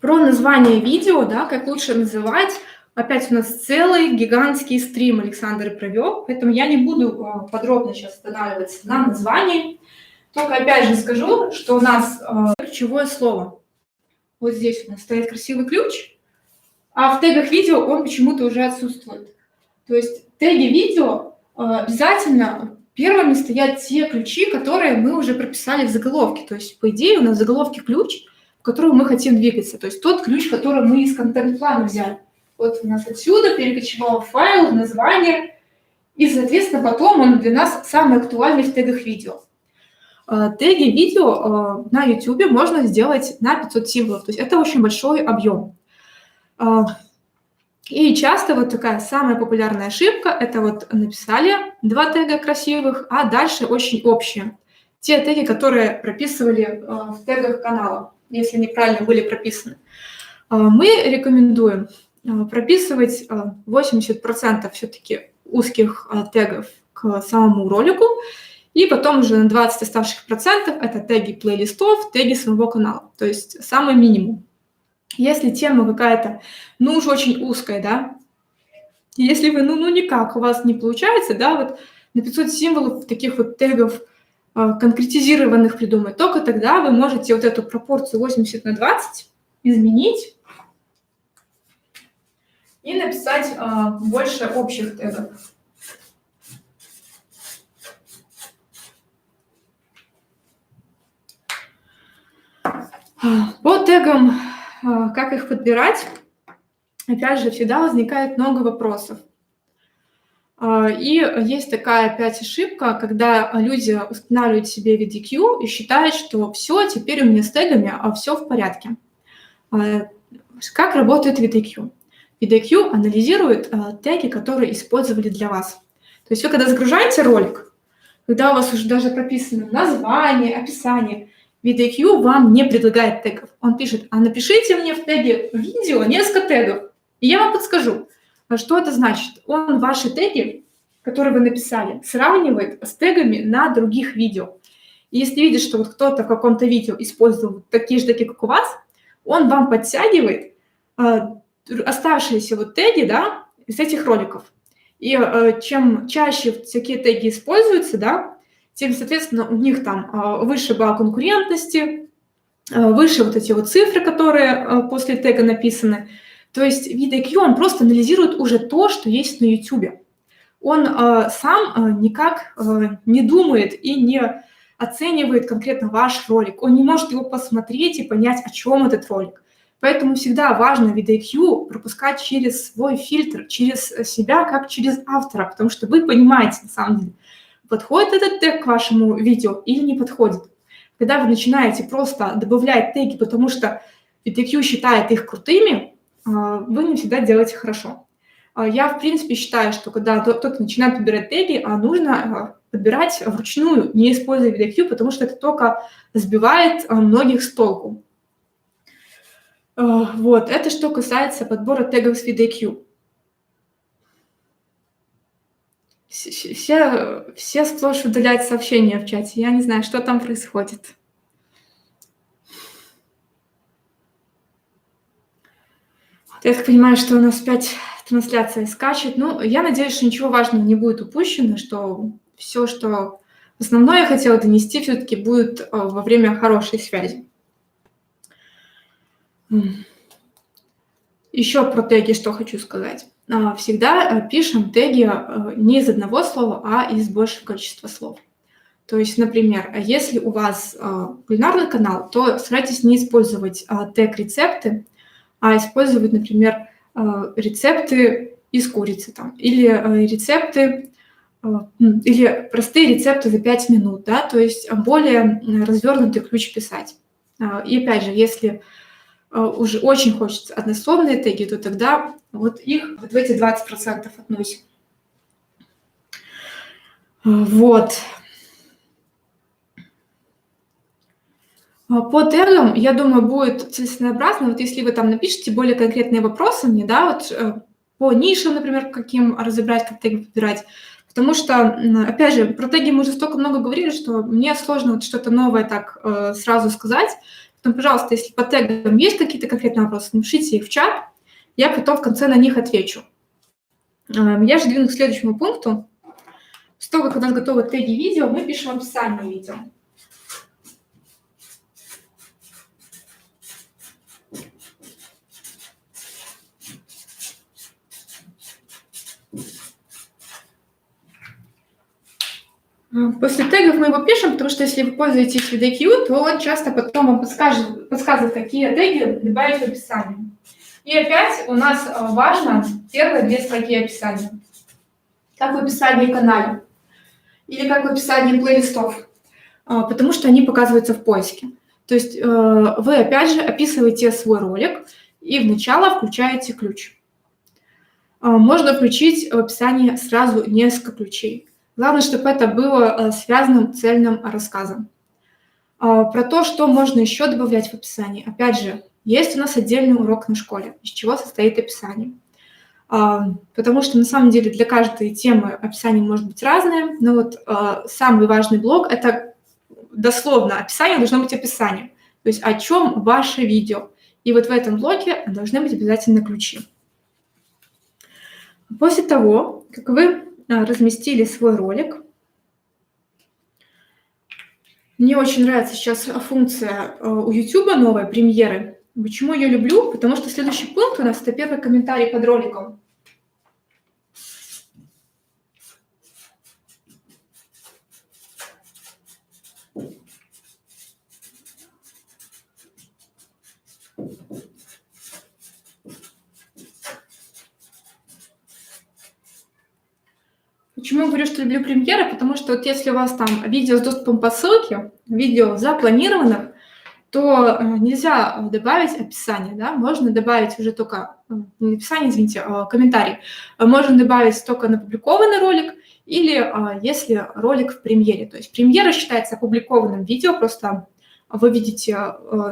Про название видео, да, как лучше называть, Опять у нас целый гигантский стрим Александр провел, поэтому я не буду подробно сейчас останавливаться на названии. Только опять же скажу, что у нас ключевое слово. Вот здесь у нас стоит красивый ключ, а в тегах видео он почему-то уже отсутствует. То есть теги видео обязательно первыми стоят те ключи, которые мы уже прописали в заголовке. То есть, по идее, у нас в заголовке ключ, в котором мы хотим двигаться. То есть тот ключ, который мы из контент-плана взяли. Вот у нас отсюда перекочевал файл, название, и, соответственно, потом он для нас самый актуальный в тегах видео. Теги видео на YouTube можно сделать на 500 символов, то есть это очень большой объем. И часто вот такая самая популярная ошибка – это вот написали 2 тега красивых, а дальше очень общие. Те теги, которые прописывали в тегах канала, если неправильно были прописаны. Мы рекомендуем прописывать 80% все-таки узких тегов к самому ролику, и потом уже на 20 оставшихся процентов это теги плейлистов, теги своего канала, то есть самый минимум. Если тема какая-то, ну уж очень узкая, да, если вы, ну никак, у вас не получается, да, вот на 500 символов таких вот тегов конкретизированных придумать, только тогда вы можете вот эту пропорцию 80/20 изменить и написать больше общих тегов. По тегам, как их подбирать, опять же, всегда возникает много вопросов. И есть такая опять ошибка, когда люди устанавливают себе VDQ и считают, что все, теперь у меня с тегами все в порядке. Как работает VDQ? VDQ анализирует теги, которые использовали для вас. То есть вы когда загружаете ролик, когда у вас уже даже прописано название, описание, VDQ вам не предлагает тегов. Он пишет, а напишите мне в теге видео несколько тегов, и я вам подскажу. Что это значит? Он ваши теги, которые вы написали, сравнивает с тегами на других видео. И если видит, что вот кто-то в каком-то видео использовал такие же теги, как у вас, он вам подтягивает оставшиеся вот теги, да, из этих роликов. И чем чаще такие теги используются, да, тем, соответственно, у них там выше балл конкурентности, выше вот эти вот цифры, которые после тега написаны. То есть VDQ, он просто анализирует уже то, что есть на YouTube. Он сам никак не думает и не оценивает конкретно ваш ролик. Он не может его посмотреть и понять, о чем этот ролик. Поэтому всегда важно VDQ пропускать через свой фильтр, через себя, как через автора, потому что вы понимаете, на самом деле, подходит этот тег к вашему видео или не подходит. Когда вы начинаете просто добавлять теги, потому что VDQ считает их крутыми, вы не всегда делаете хорошо. Я, в принципе, считаю, что когда кто-то начинает подбирать теги, нужно подбирать вручную, не используя VDQ, потому что это только сбивает многих с толку. Вот, это что касается подбора тегов с VDQ. Все сплошь удаляют сообщения в чате. Я не знаю, что там происходит. Я так понимаю, что у нас опять трансляция скачет. Ну, я надеюсь, что ничего важного не будет упущено, что все, что основное я хотела донести, все-таки будет во время хорошей связи. Еще про теги что хочу сказать. Всегда пишем теги не из одного слова, а из большего количества слов. То есть, например, если у вас кулинарный канал, то старайтесь не использовать тег рецепты, а использовать, например, рецепты из курицы там, или рецепты, или простые рецепты за 5 минут, да, то есть более развернутый ключ писать. И опять же, если уже очень хочется односложные теги, то тогда вот их вот в эти 20% относим. Вот. По тегам, я думаю, будет целесообразно, вот если вы там напишите более конкретные вопросы мне, да, вот по нишам, например, каким разобрать, как теги подбирать, потому что, опять же, про теги мы уже столько много говорили, что мне сложно вот что-то новое так сразу сказать. Поэтому, пожалуйста, если по тегам есть какие-то конкретные вопросы, напишите их в чат, я потом в конце на них отвечу. Я же двину к следующему пункту. После того, как у нас готовы теги видео, мы пишем описание видео. После тегов мы его пишем, потому что если вы пользуетесь VidIQ, то он часто потом вам подсказывает, какие теги добавить в описание. И опять у нас важно первые 2 строки описания. Как в описании канала или как в описании плейлистов, потому что они показываются в поиске. То есть вы опять же описываете свой ролик и в начало включаете ключ. Можно включить в описании сразу несколько ключей. Главное, чтобы это было связанным цельным рассказом. Про то, что можно еще добавлять в описании. Опять же, есть у нас отдельный урок на школе, из чего состоит описание. Потому что на самом деле для каждой темы описание может быть разное, но вот самый важный блок – это дословно описание должно быть описание. То есть о чем ваше видео. И вот в этом блоке должны быть обязательно ключи. После того, как вы разместили свой ролик, мне очень нравится сейчас функция у YouTube новая, премьеры. Почему я люблю? Потому что следующий пункт у нас – это первый комментарий под роликом. Почему я говорю, что люблю премьеры? Потому что вот если у вас там видео с доступом по ссылке, видео запланированных, то нельзя добавить описание, да? Можно добавить уже только, не описание, извините, а комментарий. Можно добавить только на опубликованный ролик или если ролик в премьере. То есть премьера считается опубликованным видео, просто вы видите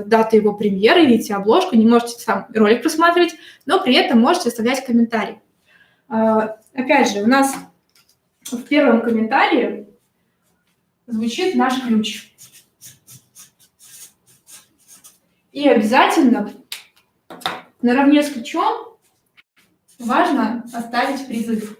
дату его премьеры, видите обложку, не можете сам ролик просматривать, но при этом можете оставлять комментарий. Опять же, у нас в первом комментарии звучит наш ключ. И обязательно наравне с ключом важно оставить призыв.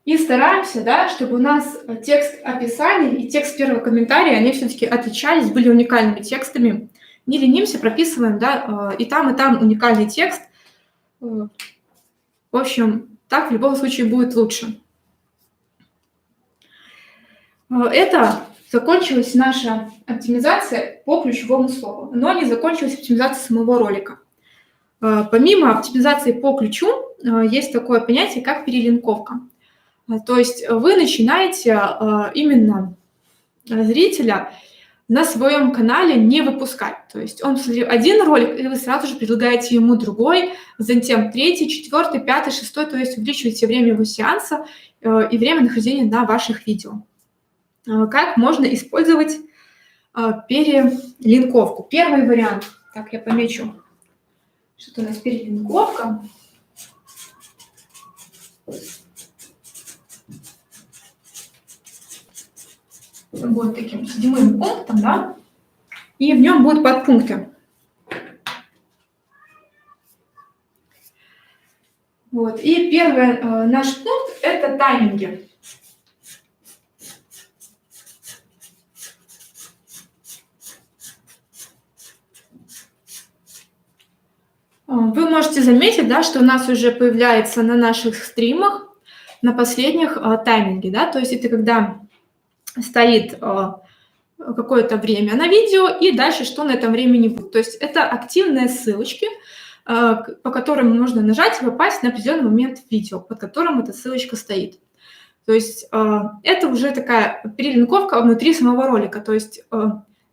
И стараемся, да, чтобы у нас текст описания и текст первого комментария, они все-таки отличались, были уникальными текстами. Не ленимся, прописываем, да, и там уникальный текст. В общем, так в любом случае будет лучше. Это закончилась наша оптимизация по ключевому слову, но не закончилась оптимизация самого ролика. Помимо оптимизации по ключу, есть такое понятие, как перелинковка. То есть вы начинаете именно зрителя на своем канале не выпускать. То есть он смотрел один ролик, и вы сразу же предлагаете ему другой, затем третий, четвертый, пятый, шестой, то есть увеличиваете время его сеанса и время нахождения на ваших видео. Как можно использовать перелинковку? Первый вариант. Так, я помечу, что у нас перелинковка. Будет таким 7-м пунктом, да, и в нем будут подпункты. Вот. И первый наш пункт – это тайминги. Вы можете заметить, да, что у нас уже появляется на наших стримах, на последних тайминги, да, то есть это когда стоит какое-то время на видео, и дальше что на этом времени будет. То есть это активные ссылочки, по которым нужно нажать и попасть на определенный момент видео, под которым эта ссылочка стоит. То есть это уже такая перелинковка внутри самого ролика. То есть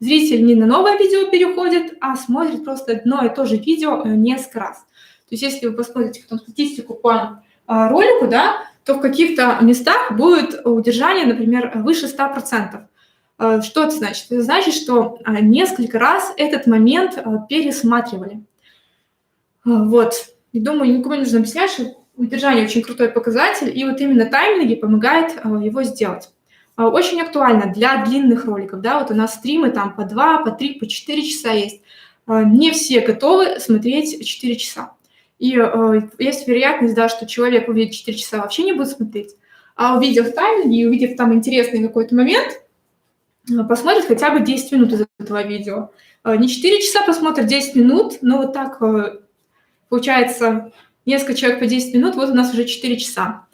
зритель не на новое видео переходит, а смотрит просто одно и то же видео несколько раз. То есть если вы посмотрите потом статистику по ролику, да, то в каких-то местах будет удержание, например, выше 100%. Что это значит? Это значит, что несколько раз этот момент пересматривали. Вот. И думаю, никому не нужно объяснять, что удержание очень крутой показатель, и вот именно тайминги помогает его сделать. Очень актуально для длинных роликов, да, вот у нас стримы там по 2, по 3, по 4 часа есть. Не все готовы смотреть 4 часа. И есть вероятность, да, что человек, увидев 4 часа, вообще не будет смотреть, а увидев тайминг и увидев там интересный какой-то момент, посмотрит хотя бы 10 минут из этого видео. Не 4 часа посмотрит, 10 минут, но вот так получается несколько человек по 10 минут, вот у нас уже 4 часа.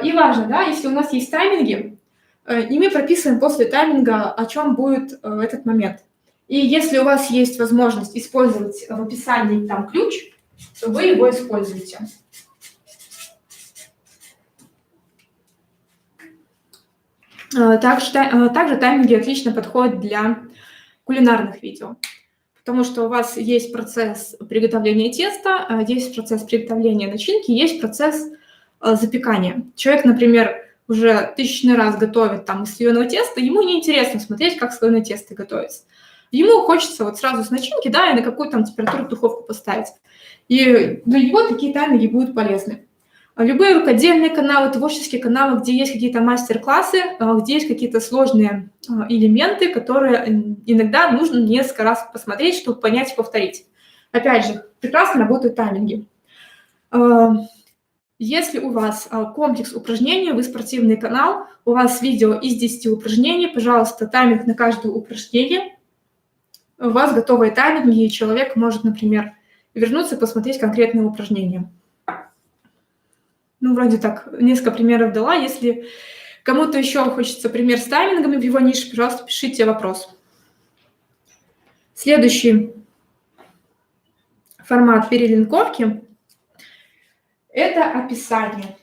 И важно, да, если у нас есть тайминги, и мы прописываем после тайминга, о чем будет этот момент. И если у вас есть возможность использовать в описании там ключ, то вы его используете. Также тайминги отлично подходят для кулинарных видео, потому что у вас есть процесс приготовления теста, есть процесс приготовления начинки, есть процесс запекания. Человек, например, уже тысячный раз готовит там из слоеного теста, ему неинтересно смотреть, как слоеное тесто готовится. Ему хочется вот сразу с начинки, да, и на какую там температуру духовку поставить. И для него такие тайминги будут полезны. Любые рукодельные каналы, творческие каналы, где есть какие-то мастер-классы, где есть какие-то сложные элементы, которые иногда нужно несколько раз посмотреть, чтобы понять и повторить. Опять же, прекрасно работают тайминги. Если у вас комплекс упражнений, вы спортивный канал, у вас видео из 10 упражнений, пожалуйста, тайминг на каждое упражнение. У вас готовые тайминги, и человек может, например, вернуться и посмотреть конкретные упражнения. Ну, вроде так, несколько примеров дала. Если кому-то еще хочется пример с таймингами в его нише, пожалуйста, пишите вопрос. Следующий формат перелинковки – это описание.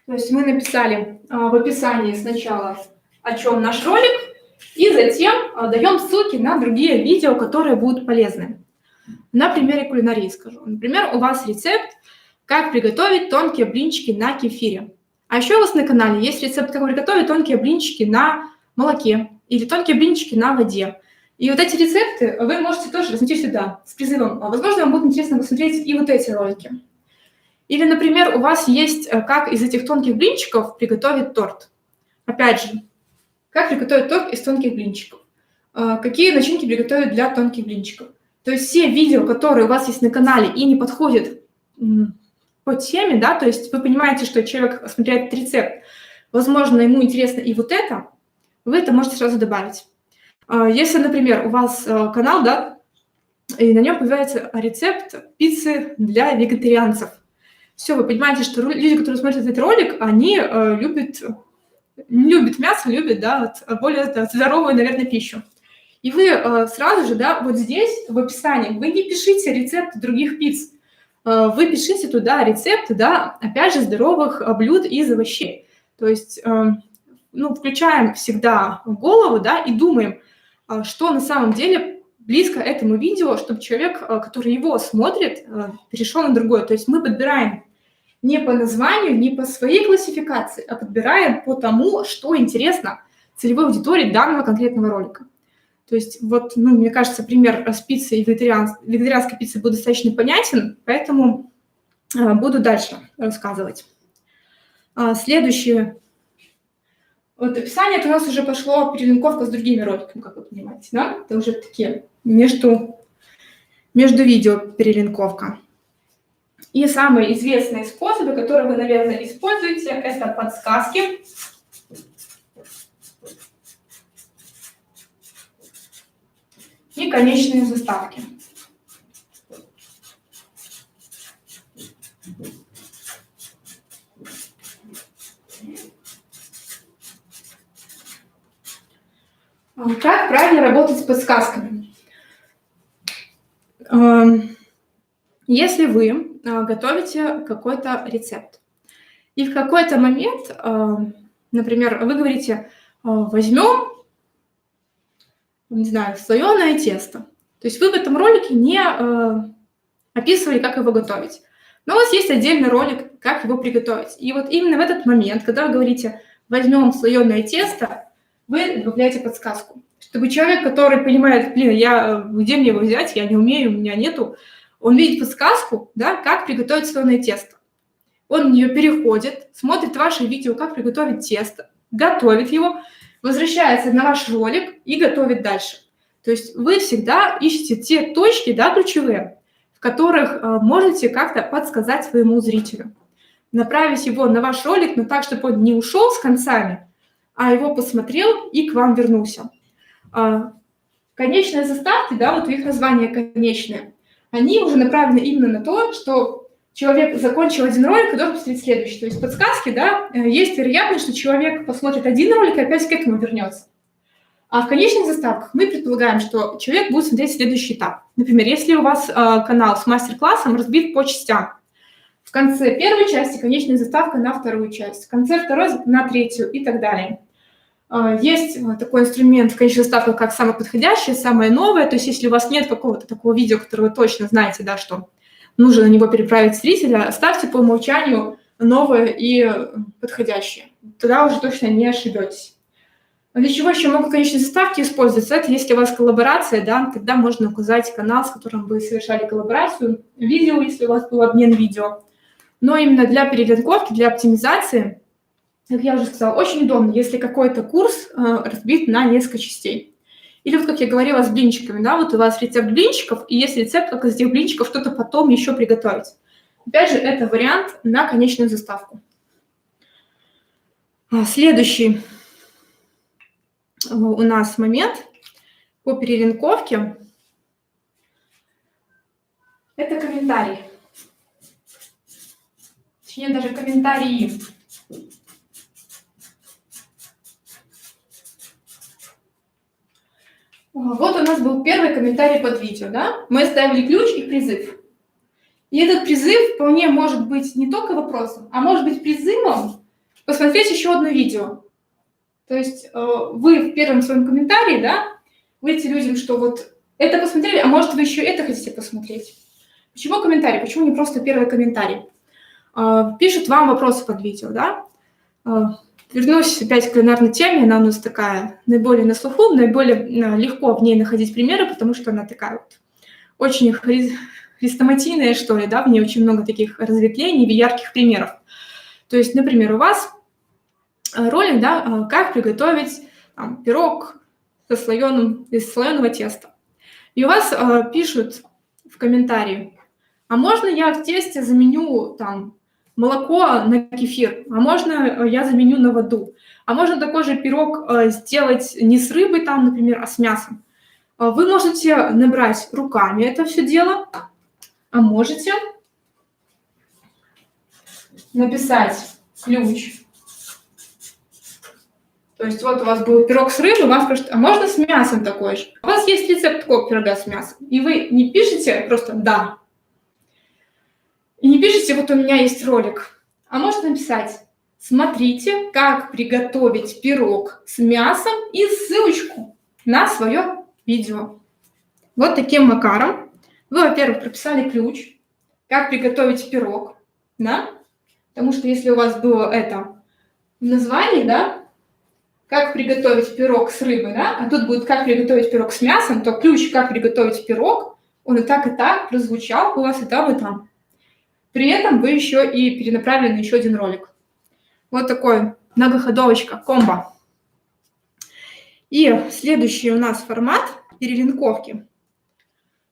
То есть мы написали в описании сначала, о чем наш ролик, и затем даем ссылки на другие видео, которые будут полезны. На примере кулинарии скажу. Например, у вас рецепт, как приготовить тонкие блинчики на кефире. А еще у вас на канале есть рецепт, как приготовить тонкие блинчики на молоке или тонкие блинчики на воде. И вот эти рецепты вы можете тоже разнести сюда с призывом. Возможно, вам будет интересно посмотреть и вот эти ролики. Или, например, у вас есть, как из этих тонких блинчиков приготовить торт. Опять же, как приготовить торт из тонких блинчиков. Какие начинки приготовить для тонких блинчиков. То есть все видео, которые у вас есть на канале и не подходят по теме, да, то есть вы понимаете, что человек смотрит рецепт, возможно, ему интересно и вот это, вы это можете сразу добавить. Если, например, у вас канал, да, и на нем появляется рецепт пиццы для вегетарианцев, все, вы понимаете, что люди, которые смотрят этот ролик, они не любят мясо, любят, да, вот, более здоровую, наверное, пищу. И вы сразу же, да, вот здесь в описании, вы не пишите рецепты других пиц, вы пишите туда рецепты, да, опять же, здоровых блюд из овощей. То есть, ну, включаем всегда в голову, да, и думаем, что на самом деле близко этому видео, чтобы человек, который его смотрит, перешел на другое. То есть мы подбираем не по названию, не по своей классификации, а подбираем по тому, что интересно целевой аудитории данного конкретного ролика. То есть вот, ну, мне кажется, пример с пиццей и вегетарианской пиццей будет достаточно понятен, поэтому буду дальше рассказывать. Следующее. Вот описание, это у нас уже пошло перелинковка с другими роликами, как вы понимаете, да? Это уже такие между видео перелинковка. И самые известные способы, которые вы, наверное, используете, это подсказки. И конечные заставки. Как правильно работать с подсказками? Если вы готовите какой-то рецепт, и в какой-то момент, например, вы говорите, возьмем, не знаю, слоеное тесто. То есть вы в этом ролике не описывали, как его готовить. Но у вас есть отдельный ролик, как его приготовить. И вот именно в этот момент, когда вы говорите, возьмем слоеное тесто, вы добавляете подсказку. Чтобы человек, который понимает, где мне его взять, я не умею, у меня нету, он видит подсказку, да, как приготовить слоеное тесто. Он в нее переходит, смотрит ваше видео, как приготовить тесто, готовит его, возвращается на ваш ролик и готовит дальше. То есть вы всегда ищете те точки, да, ключевые, в которых можете как-то подсказать своему зрителю. Направить его на ваш ролик, но так, чтобы он не ушел с концами, а его посмотрел и к вам вернулся. Конечные заставки, да, вот их название конечные, они уже направлены именно на то, что человек закончил один ролик и должен посмотреть следующий. То есть подсказки, да, есть вероятность, что человек посмотрит один ролик и опять к этому вернется. А в конечных заставках мы предполагаем, что человек будет смотреть следующий этап. Например, если у вас канал с мастер-классом разбит по частям, в конце первой части конечная заставка на вторую часть, в конце второй на третью и так далее. Есть такой инструмент в конечной заставке, как самое подходящее, самое новое. То есть если у вас нет какого-то такого видео, которое вы точно знаете, да, что нужно на него переправить зрителя, ставьте по умолчанию новое и подходящее. Тогда уже точно не ошибетесь. Для чего еще могут конечные заставки использоваться? Это если у вас коллаборация, да, тогда можно указать канал, с которым вы совершали коллаборацию, видео, если у вас был обмен видео. Но именно для перелинковки, для оптимизации, как я уже сказала, очень удобно, если какой-то курс разбит на несколько частей. Или вот, как я говорила, с блинчиками, да, вот у вас рецепт блинчиков, и есть рецепт, как из этих блинчиков что-то потом еще приготовить. Опять же, это вариант на конечную заставку. Следующий у нас момент по перелинковке – это комментарий. Точнее, даже комментарии. Вот у нас был первый комментарий под видео, да? Мы оставили ключ и призыв. И этот призыв вполне может быть не только вопросом, а может быть призывом посмотреть еще одно видео. То есть вы в первом своем комментарии, да, говорите людям, что вот это посмотрели, а может вы еще это хотите посмотреть. Почему комментарий? Почему не просто первый комментарий? Пишут вам вопросы под видео, да? Вернусь опять к кулинарной теме, она у нас такая наиболее на слуху, наиболее легко в ней находить примеры, потому что она такая вот очень хрестоматийная, что ли, да, в ней очень много таких разветвлений, ярких примеров. То есть, например, у вас ролик, да, как приготовить там, пирог из слоеного теста. И у вас пишут в комментарии, а можно я в тесте заменю там молоко на кефир, а можно я заменю на воду, а можно такой же пирог сделать не с рыбой, там, например, а с мясом. Вы можете набрать руками это все дело, а можете написать ключ. То есть вот у вас был пирог с рыбой, вас спрашивают, а можно с мясом такой же? У вас есть рецепт такого пирога с мясом, и вы не пишете просто «да», и не пишите «вот у меня есть ролик», а можно написать «смотрите, как приготовить пирог с мясом» и ссылочку на свое видео. Вот таким макаром вы, во-первых, прописали ключ, как приготовить пирог, да? Потому что если у вас было это в названии, да, как приготовить пирог с рыбой, да, а тут будет как приготовить пирог с мясом, то ключ как приготовить пирог, он и так прозвучал у вас и там. При этом вы еще и перенаправили на еще один ролик. Вот такой многоходовочка, комбо. И следующий у нас формат перелинковки.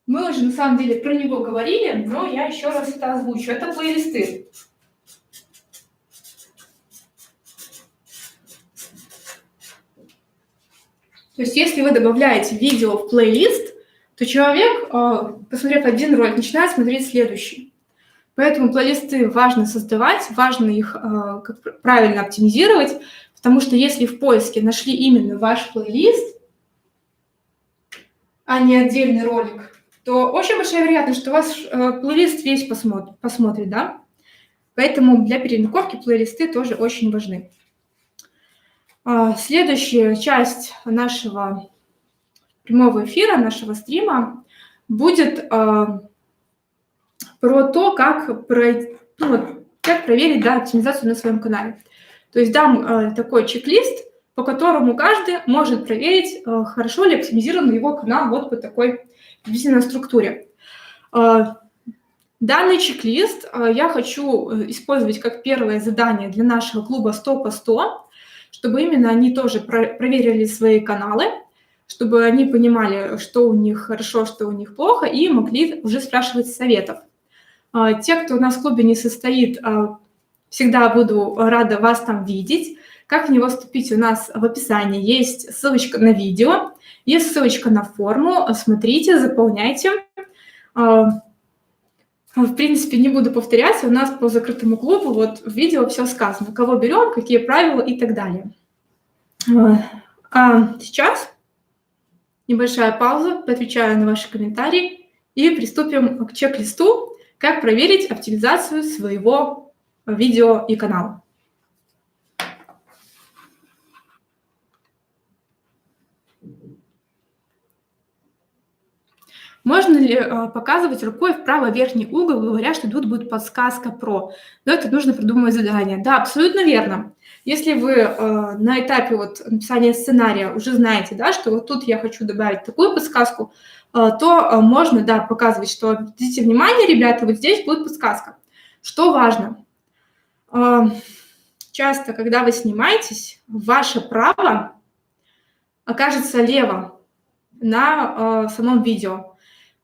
Мы уже на самом деле про него говорили, но я еще раз это озвучу. Это плейлисты. То есть если вы добавляете видео в плейлист, то человек, посмотрев один ролик, начинает смотреть следующий. Поэтому плейлисты важно создавать, важно их правильно оптимизировать, потому что если в поиске нашли именно ваш плейлист, а не отдельный ролик, то очень большая вероятность, что ваш плейлист весь посмотрит, да? Поэтому для перелинковки плейлисты тоже очень важны. Следующая часть нашего прямого эфира, нашего стрима будет про то, как проверить, да, оптимизацию на своем канале. То есть дам такой чек-лист, по которому каждый может проверить, хорошо ли оптимизирован его канал вот по такой приблизительной структуре. Данный чек-лист я хочу использовать как первое задание для нашего клуба 100 по 100, чтобы именно они тоже проверили свои каналы, чтобы они понимали, что у них хорошо, что у них плохо, и могли уже спрашивать советов. Те, кто у нас в клубе не состоит, всегда буду рада вас там видеть. Как в него вступить, у нас в описании есть ссылочка на видео, есть ссылочка на форму. Смотрите, заполняйте. В принципе, не буду повторяться, у нас по закрытому клубу вот в видео все сказано, кого берем, какие правила и так далее. А сейчас небольшая пауза, отвечаю на ваши комментарии и приступим к чек-листу, как проверить оптимизацию своего видео и канала. Можно ли показывать рукой в правый верхний угол, говоря, что тут будет подсказка про? Но это нужно придумывать задание. Да, абсолютно верно. Если вы на этапе вот написания сценария уже знаете, да, что вот тут я хочу добавить такую подсказку, то можно, да, показывать, что обратите внимание, ребята, вот здесь будет подсказка. Что важно? Часто, когда вы снимаетесь, ваше право окажется лево на самом видео.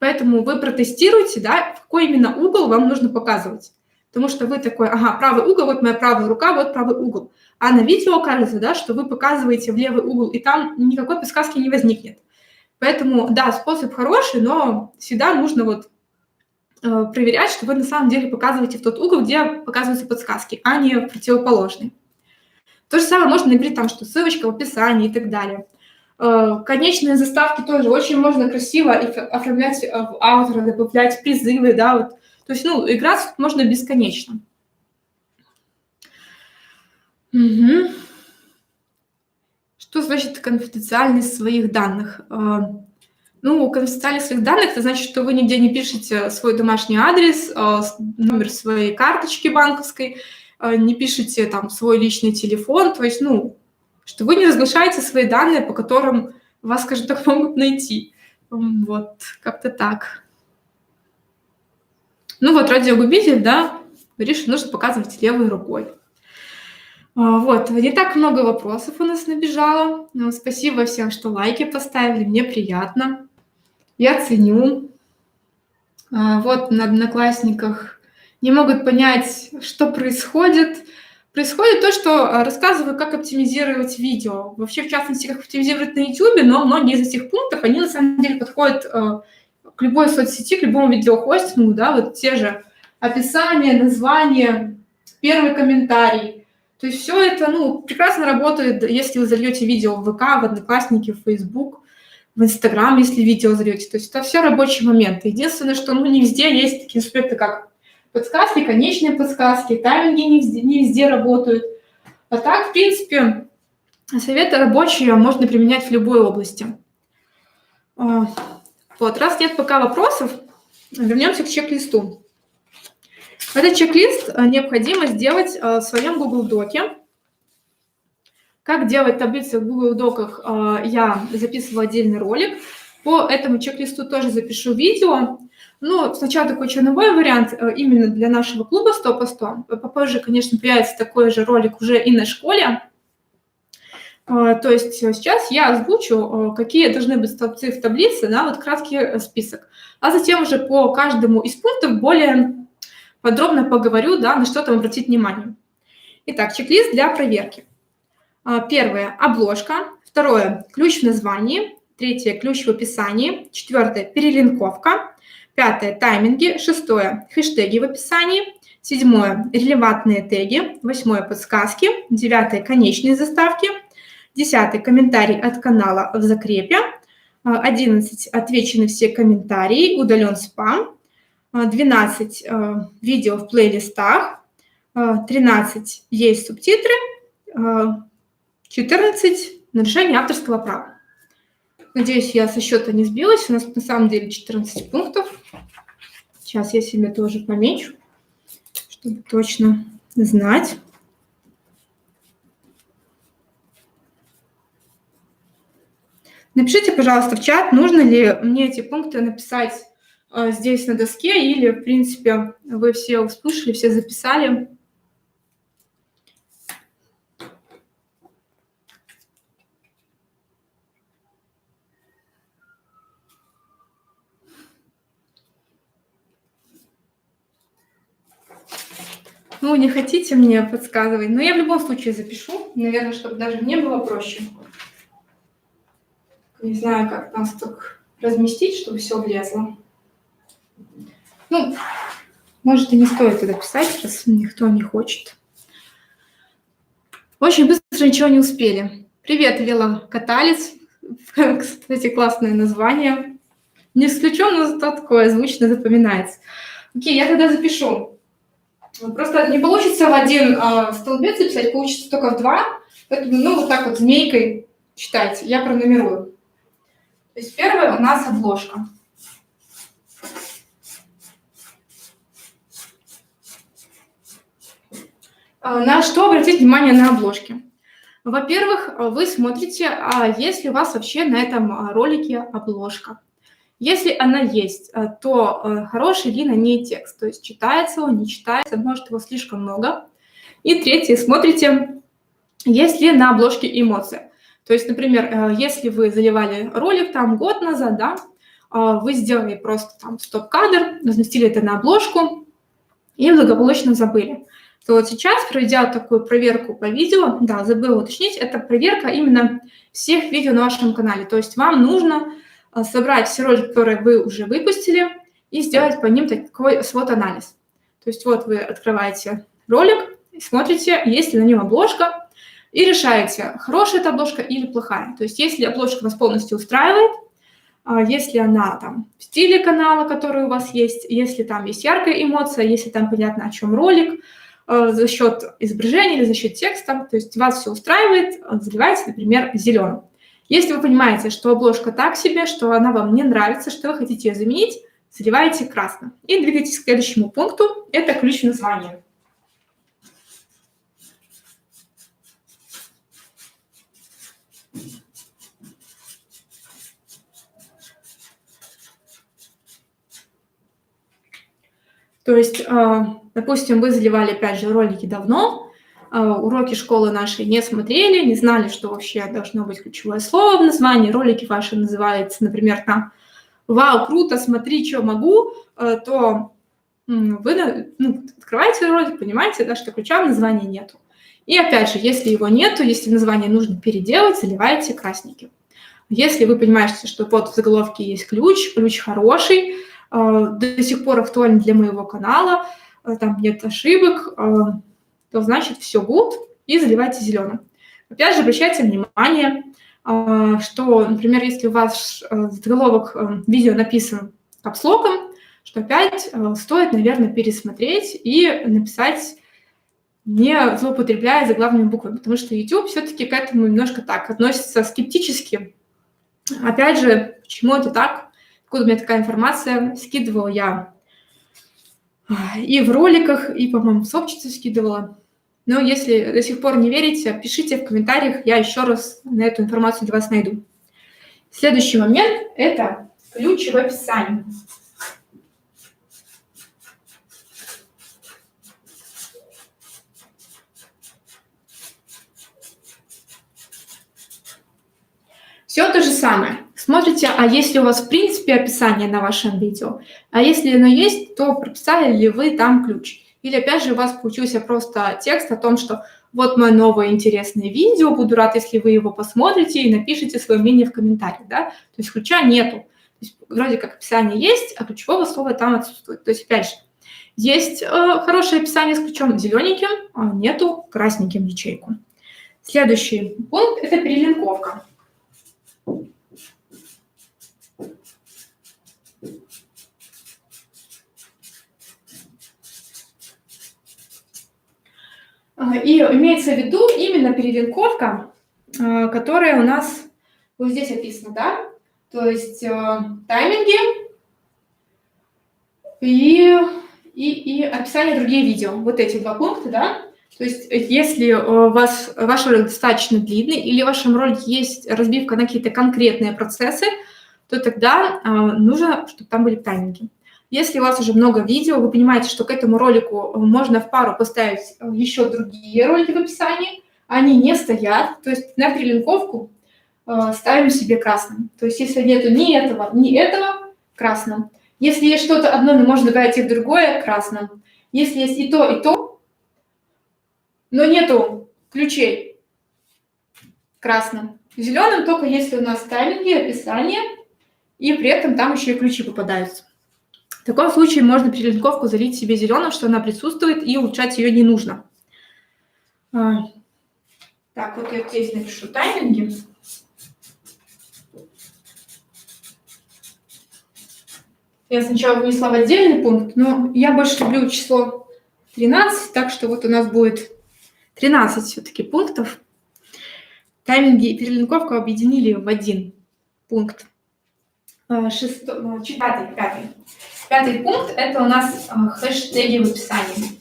Поэтому вы протестируйте, да, в какой именно угол вам нужно показывать. Потому что вы такой, ага, правый угол, вот моя правая рука, вот правый угол. А на видео кажется, да, что вы показываете в левый угол, и там никакой подсказки не возникнет. Поэтому, да, способ хороший, но всегда нужно вот проверять, что вы на самом деле показываете в тот угол, где показываются подсказки, а не противоположный. То же самое можно набрать там, что ссылочка в описании и так далее. Конечные заставки тоже очень можно красиво оформлять в аутро, добавлять призывы, да, вот. То есть, ну, играть можно бесконечно. Угу. Что значит конфиденциальность своих данных? Ну, конфиденциальность своих данных, это значит, что вы нигде не пишете свой домашний адрес, номер своей карточки банковской, не пишете там свой личный телефон, то есть, ну, что вы не разглашаете свои данные, по которым вас, скажем так, могут найти. Вот, как-то так. Ну вот, радиогубитель, да, говорит, что нужно показывать левой рукой. Вот, не так много вопросов у нас набежало. Спасибо всем, что лайки поставили, мне приятно. Я ценю. Вот на Одноклассниках не могут понять, что происходит. Происходит то, что рассказываю, как оптимизировать видео. Вообще, в частности, как оптимизировать на YouTube, но многие из этих пунктов, они на самом деле подходят к любой соцсети, к любому видеохостингу, да, вот те же описание, название, первый комментарий. То есть все это, ну, прекрасно работает, если вы зальете видео в ВК, в Одноклассники, в Facebook, в Инстаграм, если видео зальете. То есть это все рабочие моменты. Единственное, что, ну, не везде есть такие аспекты, как подсказки, конечные подсказки, тайминги не везде работают. А так, в принципе, советы рабочие можно применять в любой области. Вот, раз нет пока вопросов, вернемся к чек-листу. Этот чек-лист необходимо сделать в своем Google Доке. Как делать таблицы в Google Доках, я записывала отдельный ролик. По этому чек-листу тоже запишу видео. Ну, сначала такой черновой вариант именно для нашего клуба 100 по 100. Попозже, конечно, появится такой же ролик уже и на школе. То есть сейчас я озвучу, какие должны быть столбцы в таблице, да, вот краткий список. А затем уже по каждому из пунктов более подробно поговорю, да, на что там обратить внимание. Итак, чек-лист для проверки. Первое – обложка. Второе – ключ в названии. Третье – ключ в описании. Четвертое – перелинковка. Пятое – тайминги. Шестое – хэштеги в описании. Седьмое – релевантные теги. Восьмое – подсказки. Девятое – конечные заставки. 10 – комментарий от канала в закрепе. 11 – отвечены все комментарии, удален спам. 12 – видео в плейлистах. 13 – есть субтитры. 14 – нарушение авторского права. Надеюсь, я со счета не сбилась. У нас на самом деле 14 пунктов. Сейчас я себе тоже помечу, чтобы точно знать. Напишите, пожалуйста, в чат, нужно ли мне эти пункты написать здесь на доске, или, в принципе, вы все услышали, все записали. Ну, не хотите мне подсказывать, но я в любом случае запишу, наверное, чтобы даже мне было проще. Не знаю, как нас так разместить, чтобы все влезло. Ну, может, и не стоит это писать, раз никто не хочет. Очень быстро ничего не успели. Привет, велокаталец. Кстати, классное название. Не исключен, но зато такое звучно запоминается. Окей, я тогда запишу. Просто не получится в один столбец записать, получится только в два. Поэтому, ну, вот так вот змейкой читайте. Я пронумерую. То есть первое у нас обложка. На что обратить внимание на обложке? Во-первых, вы смотрите, есть ли у вас вообще на этом ролике обложка. Если она есть, то хороший ли на ней текст, то есть читается он, не читается, может его слишком много. И третье, смотрите, есть ли на обложке эмоция. То есть, например, если вы заливали ролик там год назад, да, вы сделали просто там стоп-кадр, разместили это на обложку и благополучно забыли. То вот сейчас, проведя такую проверку по видео, да, забыла уточнить, это проверка именно всех видео на вашем канале. То есть вам нужно собрать все ролики, которые вы уже выпустили, и сделать по ним такой свод-анализ. То есть вот вы открываете ролик, смотрите, есть ли на нем обложка, и решаете, хорошая эта обложка или плохая. То есть если обложка вас полностью устраивает, если она там в стиле канала, который у вас есть, если там есть яркая эмоция, если там понятно, о чем ролик, за счет изображения или за счет текста, то есть вас все устраивает, заливайте, например, зеленым. Если вы понимаете, что обложка так себе, что она вам не нравится, что вы хотите ее заменить, заливайте красным. И двигайтесь к следующему пункту, это ключ названия. То есть, допустим, вы заливали, опять же, ролики давно, уроки школы нашей не смотрели, не знали, что вообще должно быть ключевое слово в названии, ролики ваши называются, например, там «Вау, круто, смотри, что могу», то вы открываете ролик, понимаете, да, что ключа в названии нету. И опять же, если его нету, если название нужно переделать, заливаете красненьким. Если вы понимаете, что вот в заголовке есть ключ, ключ хороший, до сих пор актуален для моего канала, там нет ошибок, то значит все good, и заливайте зеленым. Опять же, обращайте внимание, что, например, если у вас заголовок видео написан капслоком, что опять стоит, наверное, пересмотреть и написать, не злоупотребляя заглавными буквами, потому что YouTube все-таки к этому немножко так относится скептически. Опять же, почему это так? Откуда у меня такая информация? Скидывала я и в роликах, и, по-моему, в сообществе скидывала. Но если до сих пор не верите, пишите в комментариях, я еще раз на эту информацию для вас найду. Следующий момент – это ключ в описании. Все то же самое. Смотрите, а есть ли у вас в принципе описание на вашем видео? А если оно есть, то прописали ли вы там ключ? Или опять же у вас получился просто текст о том, что вот мое новое интересное видео, буду рад, если вы его посмотрите и напишите свое мнение в комментариях, да? То есть ключа нету. То есть, вроде как описание есть, а ключевого слова там отсутствует. То есть опять же, есть хорошее описание с ключом зелененьким, а нету красненьким ячейку. Следующий пункт – это перелинковка. И имеется в виду именно перелинковка, которая у нас вот здесь описана, да? То есть тайминги и описание другие видео. Вот эти два пункта, да? То есть если у вас ваш ролик достаточно длинный или в вашем ролике есть разбивка на какие-то конкретные процессы, то тогда нужно, чтобы там были тайминги. Если у вас уже много видео, вы понимаете, что к этому ролику можно в пару поставить еще другие ролики в описании, они не стоят, то есть на перелинковку ставим себе красным. То есть если нету ни этого, красным. Если есть что-то одно, но можно добавить и в другое, красным. Если есть и то, но нету ключей, красным. Зеленым только если у нас тайминги, описание, и при этом там еще и ключи попадаются. В таком случае можно перелинковку залить себе зеленым, что она присутствует, и улучшать ее не нужно. Так, вот я здесь напишу тайминги. Я сначала вынесла в отдельный пункт, но я больше люблю число 13, так что вот у нас будет 13 все-таки пунктов. Тайминги и перелинковку объединили в один пункт. Пятый пункт – это у нас хэштеги в описании.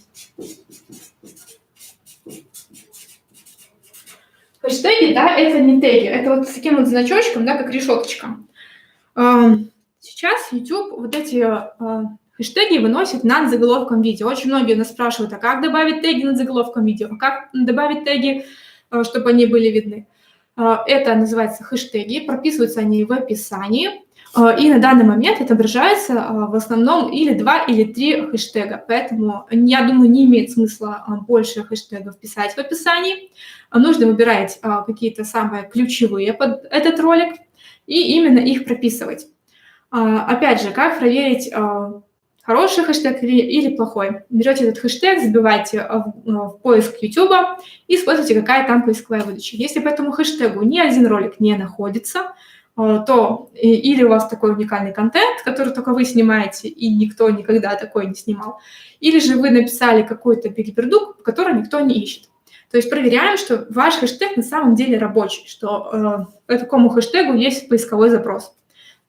Хэштеги, да, это не теги, это вот с таким вот значочком, да, как решеточка. Сейчас YouTube вот эти хэштеги выносит над заголовком видео. Очень многие нас спрашивают, а как добавить теги над заголовком видео, а как добавить теги, чтобы они были видны. Это называется хэштеги, прописываются они в описании, и на данный момент отображается в основном или 2, или 3 хэштега. Поэтому, я думаю, не имеет смысла больше хэштегов писать в описании. Нужно выбирать какие-то самые ключевые под этот ролик и именно их прописывать. Опять же, как проверить, хороший хэштег или плохой? Берете этот хэштег, забиваете в поиск YouTube и смотрите, какая там поисковая выдача. Если по этому хэштегу ни один ролик не находится, то или у вас такой уникальный контент, который только вы снимаете, и никто никогда такой не снимал, или же вы написали какую-то билиберду, которую никто не ищет. То есть проверяем, что ваш хэштег на самом деле рабочий, что по такому хэштегу есть поисковой запрос.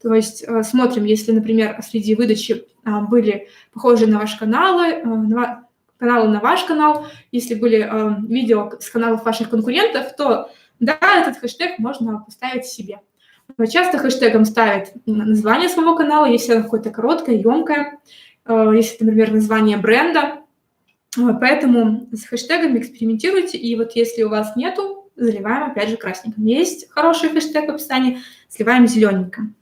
То есть смотрим, если, например, среди выдачи были похожи на ваши каналы, каналы на ваш канал, если были видео с каналов ваших конкурентов, то да, этот хэштег можно поставить себе. Часто хэштегом ставят название своего канала, если оно какое-то короткое, емкое, если, например, название бренда. Поэтому с хэштегами экспериментируйте, и вот если у вас нету, заливаем опять же красненьким. Есть хороший хэштег в описании, сливаем зелененьким.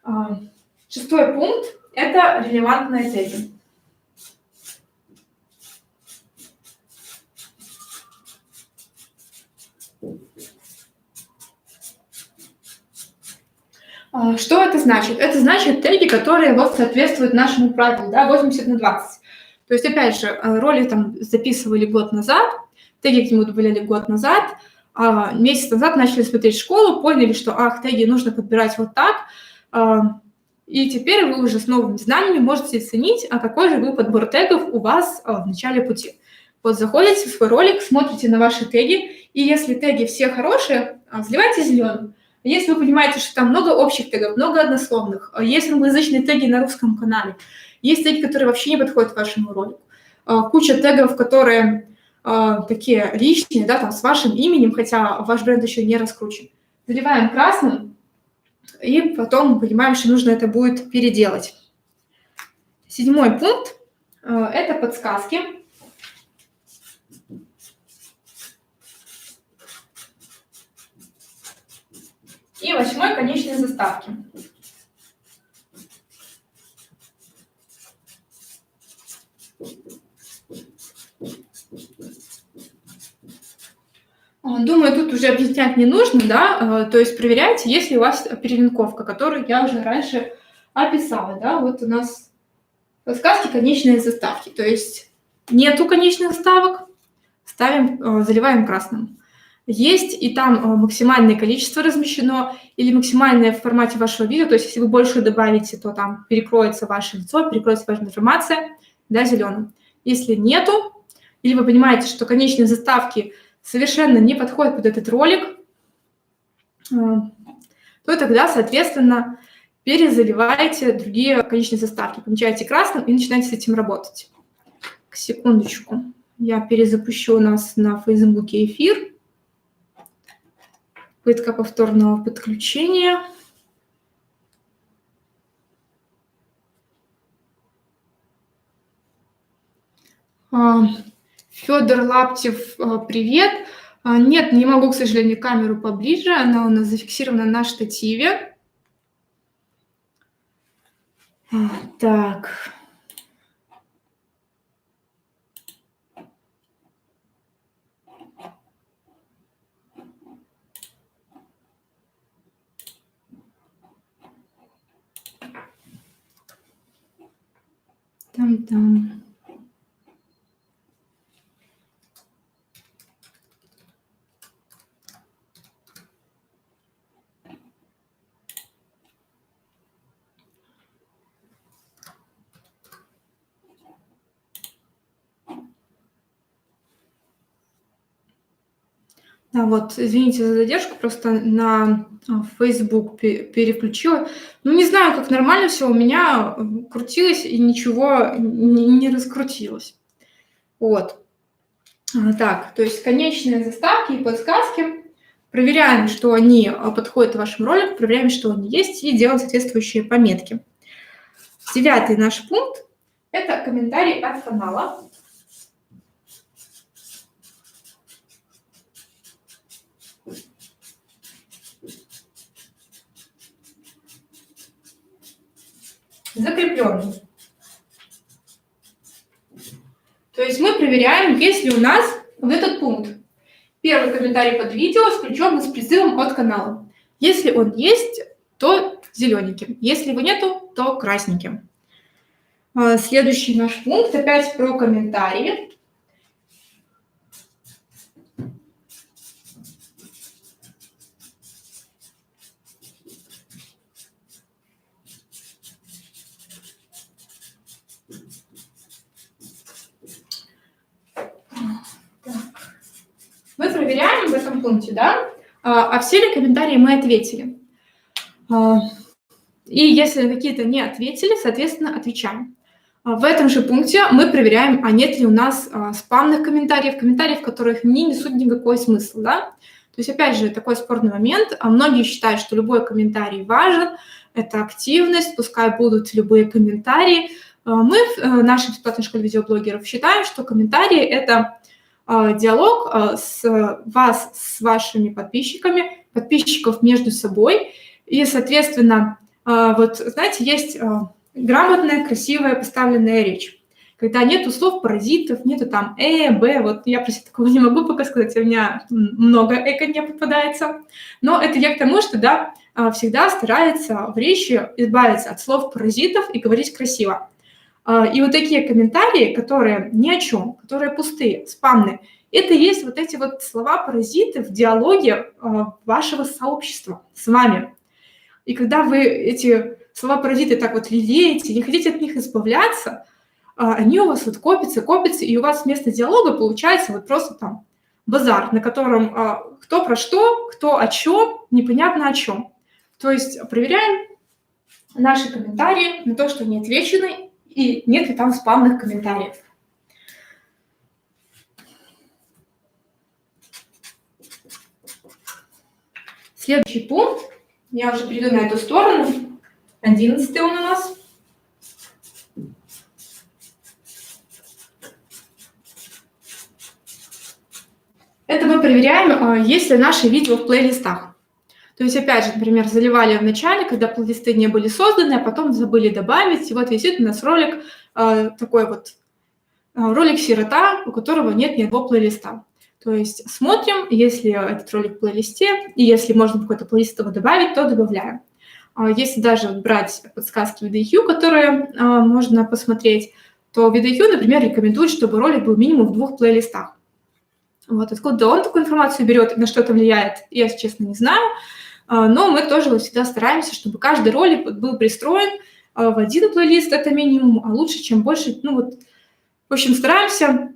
6-й пункт – это релевантные теги. Что это значит? Это значит теги, которые вот соответствуют нашему правилу, да, 80/20. То есть, опять же, ролик там записывали год назад, теги к нему добавляли год назад, месяц назад начали смотреть школу, поняли, что, теги нужно подбирать вот так, и теперь вы уже с новыми знаниями можете оценить, какой же был подбор тегов у вас в начале пути. Вот заходите в свой ролик, смотрите на ваши теги, и если теги все хорошие, заливайте зеленым. Если вы понимаете, что там много общих тегов, много однословных, есть англоязычные теги на русском канале, есть теги, которые вообще не подходят к вашему ролику, куча тегов, которые такие личные, да, там с вашим именем, хотя ваш бренд еще не раскручен. Заливаем красным, и потом понимаем, что нужно это будет переделать. 7-й пункт – это подсказки. И 8-й – конечные заставки. Думаю, тут уже объяснять не нужно, да, то есть проверяйте, есть ли у вас перелинковка, которую я уже раньше описала, да, вот у нас подсказки, конечные заставки, то есть нету конечных заставок, заливаем красным. Есть и там максимальное количество размещено или максимальное в формате вашего видео, то есть если вы больше добавите, то там перекроется ваше лицо, перекроется ваша информация, да, зеленым. Если нету, или вы понимаете, что конечные заставки совершенно не подходят под этот ролик, то тогда, соответственно, перезаливаете другие конечные заставки, помечаете красным и начинаете с этим работать. Секундочку. Я перезапущу у нас на Фейсбуке эфир. Попытка повторного подключения. Федор Лаптев, привет. Нет, не могу, к сожалению, камеру поближе. Она у нас зафиксирована на штативе. Так. Там. Да, вот, извините за задержку, просто на Facebook переключила. Ну, не знаю, как нормально все у меня крутилось и ничего не раскрутилось. Вот. Так, то есть конечные заставки и подсказки. Проверяем, что они подходят вашему ролику, проверяем, что они есть, и делаем соответствующие пометки. 9-й наш пункт – это комментарий от канала. Закрепленный. То есть мы проверяем, есть ли у нас в этот пункт первый комментарий под видео включен с призывом от канала. Если он есть, то зелененьким. Если его нету, то красненьким. Следующий наш пункт опять про комментарии. Мы проверяем в этом пункте, да, а все ли комментарии мы ответили. И если какие-то не ответили, соответственно, отвечаем. В этом же пункте мы проверяем, а нет ли у нас спамных комментариев, комментариев, в которых не несут никакой смысл, да. То есть, опять же, такой спорный момент. Многие считают, что любой комментарий важен, это активность, пускай будут любые комментарии. Мы в нашей бесплатной школе видеоблогеров считаем, что комментарии – это диалог с вашими подписчиками, подписчиков между собой. И, соответственно, вот, знаете, есть грамотная, красивая, поставленная речь. Когда нету слов паразитов, нету там б, вот я про себя такого не могу пока сказать, у меня много эко не попадается. Но это я к тому, что, да, всегда старается в речи избавиться от слов паразитов и говорить красиво. И вот такие комментарии, которые ни о чем, которые пустые, спамные, это и есть вот эти вот слова-паразиты в диалоге вашего сообщества с вами. И когда вы эти слова-паразиты так вот лелеете, не хотите от них избавляться, они у вас вот копятся, и у вас вместо диалога получается вот просто там базар, на котором кто про что, кто о чем, непонятно о чем. То есть проверяем наши комментарии на то, что они отвечены, и нет ли там спамных комментариев. Следующий пункт, я уже перейду на эту сторону, 11-й он у нас. Это мы проверяем, есть ли наши видео в плейлистах. То есть, опять же, например, заливали в начале, когда плейлисты не были созданы, а потом забыли добавить, и вот висит у нас ролик, такой вот ролик «Сирота», у которого нет ни одного плейлиста. То есть смотрим, если этот ролик в плейлисте, и если можно какой-то плейлист его добавить, то добавляем. Если даже брать подсказки VidIQ, которые можно посмотреть, то VidIQ, например, рекомендует, чтобы ролик был минимум в 2 плейлистах. Вот откуда он такую информацию берет, на что это влияет, я, если честно, не знаю. Но мы тоже всегда стараемся, чтобы каждый ролик был пристроен в 1 плейлист, это минимум, а лучше, чем больше. Ну вот, в общем, стараемся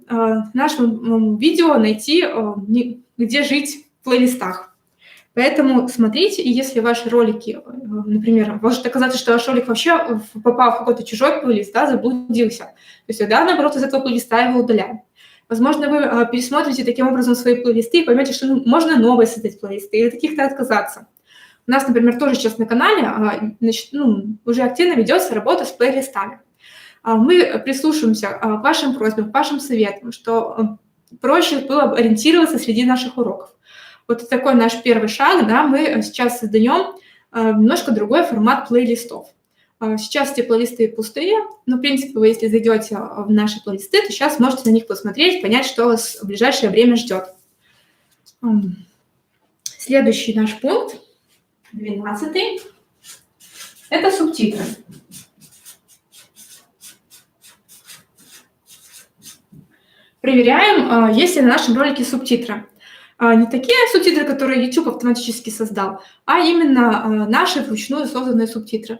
нашему видео найти, где жить в плейлистах. Поэтому смотрите, и если ваши ролики, например, может оказаться, что ваш ролик вообще попал в какой-то чужой плейлист, да, заблудился, то есть тогда, наоборот, из этого плейлиста его удаляем. Возможно, вы пересмотрите таким образом свои плейлисты и поймете, что можно новые создать плейлисты или каких-то отказаться. У нас, например, тоже сейчас на канале уже активно ведется работа с плейлистами. Мы прислушиваемся к вашим просьбам, к вашим советам, что проще было бы ориентироваться среди наших уроков. Вот такой наш первый шаг, да, мы сейчас создаем немножко другой формат плейлистов. Сейчас эти плейлисты пустые, но, в принципе, вы, если зайдете в наши плейлисты, то сейчас можете на них посмотреть, понять, что вас в ближайшее время ждет. Следующий наш пункт, 12-й, это субтитры. Проверяем, есть ли на нашем ролике субтитры. Не такие субтитры, которые YouTube автоматически создал, а именно наши вручную созданные субтитры.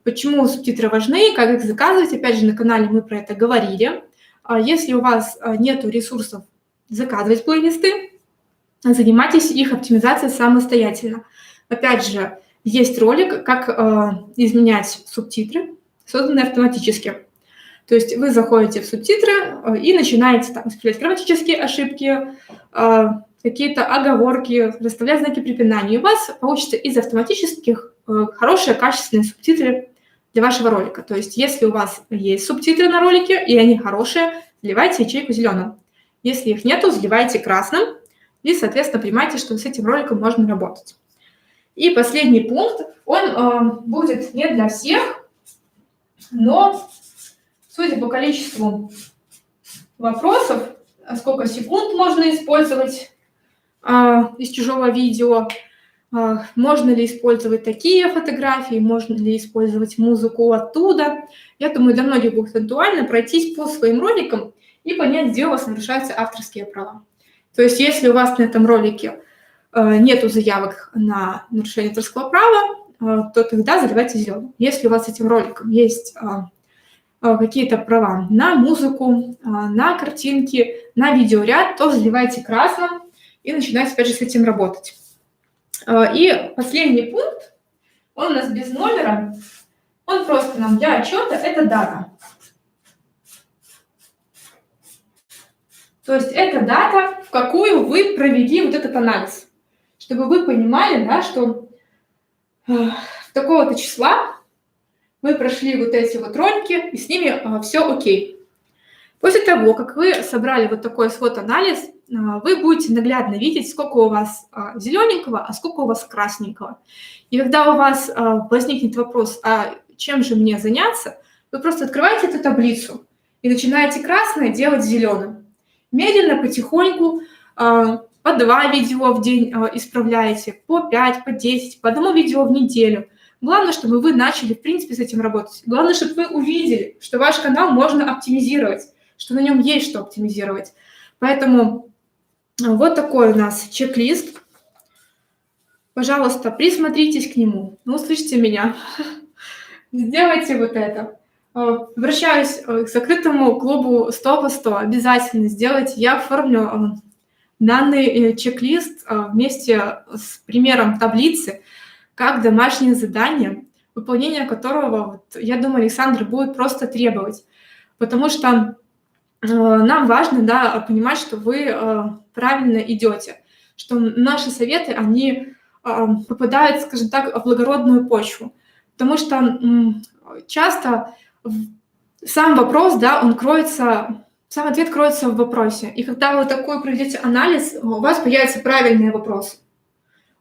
Почему субтитры важны, как их заказывать, опять же, на канале мы про это говорили. Если у вас нет ресурсов заказывать плейлисты, занимайтесь их оптимизацией самостоятельно. Опять же, есть ролик, как изменять субтитры, созданные автоматически. То есть вы заходите в субтитры и начинаете там исправлять грамматические ошибки, какие-то оговорки, расставлять знаки препинания. И у вас получится из автоматических хорошие, качественные субтитры для вашего ролика. То есть если у вас есть субтитры на ролике, и они хорошие, заливайте ячейку зеленым. Если их нету, заливайте красным, и, соответственно, понимаете, что с этим роликом можно работать. И последний пункт, он будет не для всех, но, судя по количеству вопросов, сколько секунд можно использовать из чужого видео, можно ли использовать такие фотографии, можно ли использовать музыку оттуда. Я думаю, для многих будет актуально пройтись по своим роликам и понять, где у вас нарушаются авторские права. То есть если у вас на этом ролике нету заявок на нарушение авторского права, то тогда заливайте зеленым. Если у вас с этим роликом есть какие-то права на музыку, на картинки, на видеоряд, то заливайте красным и начинайте опять же с этим работать. И последний пункт, он у нас без номера, он просто нам для отчета, это дата. То есть это дата, в какую вы провели вот этот анализ, чтобы вы понимали, да, что такого-то числа вы прошли вот эти вот ролики, и с ними все окей. После того, как вы собрали вот такой свод-анализ, вы будете наглядно видеть, сколько у вас зелененького, а сколько у вас красненького. И когда у вас возникнет вопрос, а чем же мне заняться, вы просто открываете эту таблицу и начинаете красное делать зеленым. Медленно, потихоньку, по 2 видео в день исправляете, по 5, по 10, по 1 видео в неделю. Главное, чтобы вы начали, в принципе, с этим работать. Главное, чтобы вы увидели, что ваш канал можно оптимизировать, что на нем есть что оптимизировать. Поэтому вот такой у нас чек-лист. Пожалуйста, присмотритесь к нему. Ну, услышьте меня. Сделайте вот это. Обращаюсь к закрытому клубу 100 по 100. Обязательно сделайте. Я оформлю данный чек-лист вместе с примером таблицы, как домашнее задание, выполнение которого, я думаю, Александр будет просто требовать. Потому что нам важно, да, понимать, что вы правильно идете, что наши советы, они попадают, скажем так, в благородную почву. Потому что часто сам вопрос, да, он кроется, сам ответ кроется в вопросе. И когда вы такой проведете анализ, у вас появятся правильные вопросы.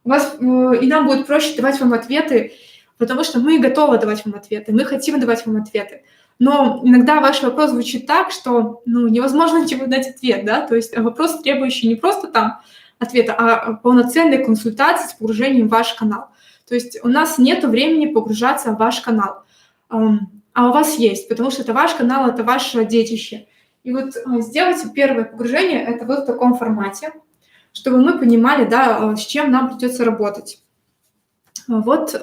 И нам будет проще давать вам ответы, потому что мы готовы давать вам ответы, мы хотим давать вам ответы. Но иногда ваш вопрос звучит так, что невозможно ничего дать ответ, да, то есть вопрос, требующий не просто там ответа, а полноценной консультации с погружением в ваш канал. То есть у нас нет времени погружаться в ваш канал, а у вас есть, потому что это ваш канал, это ваше детище. И вот сделайте первое погружение, это вот в таком формате, чтобы мы понимали, да, с чем нам придется работать. Вот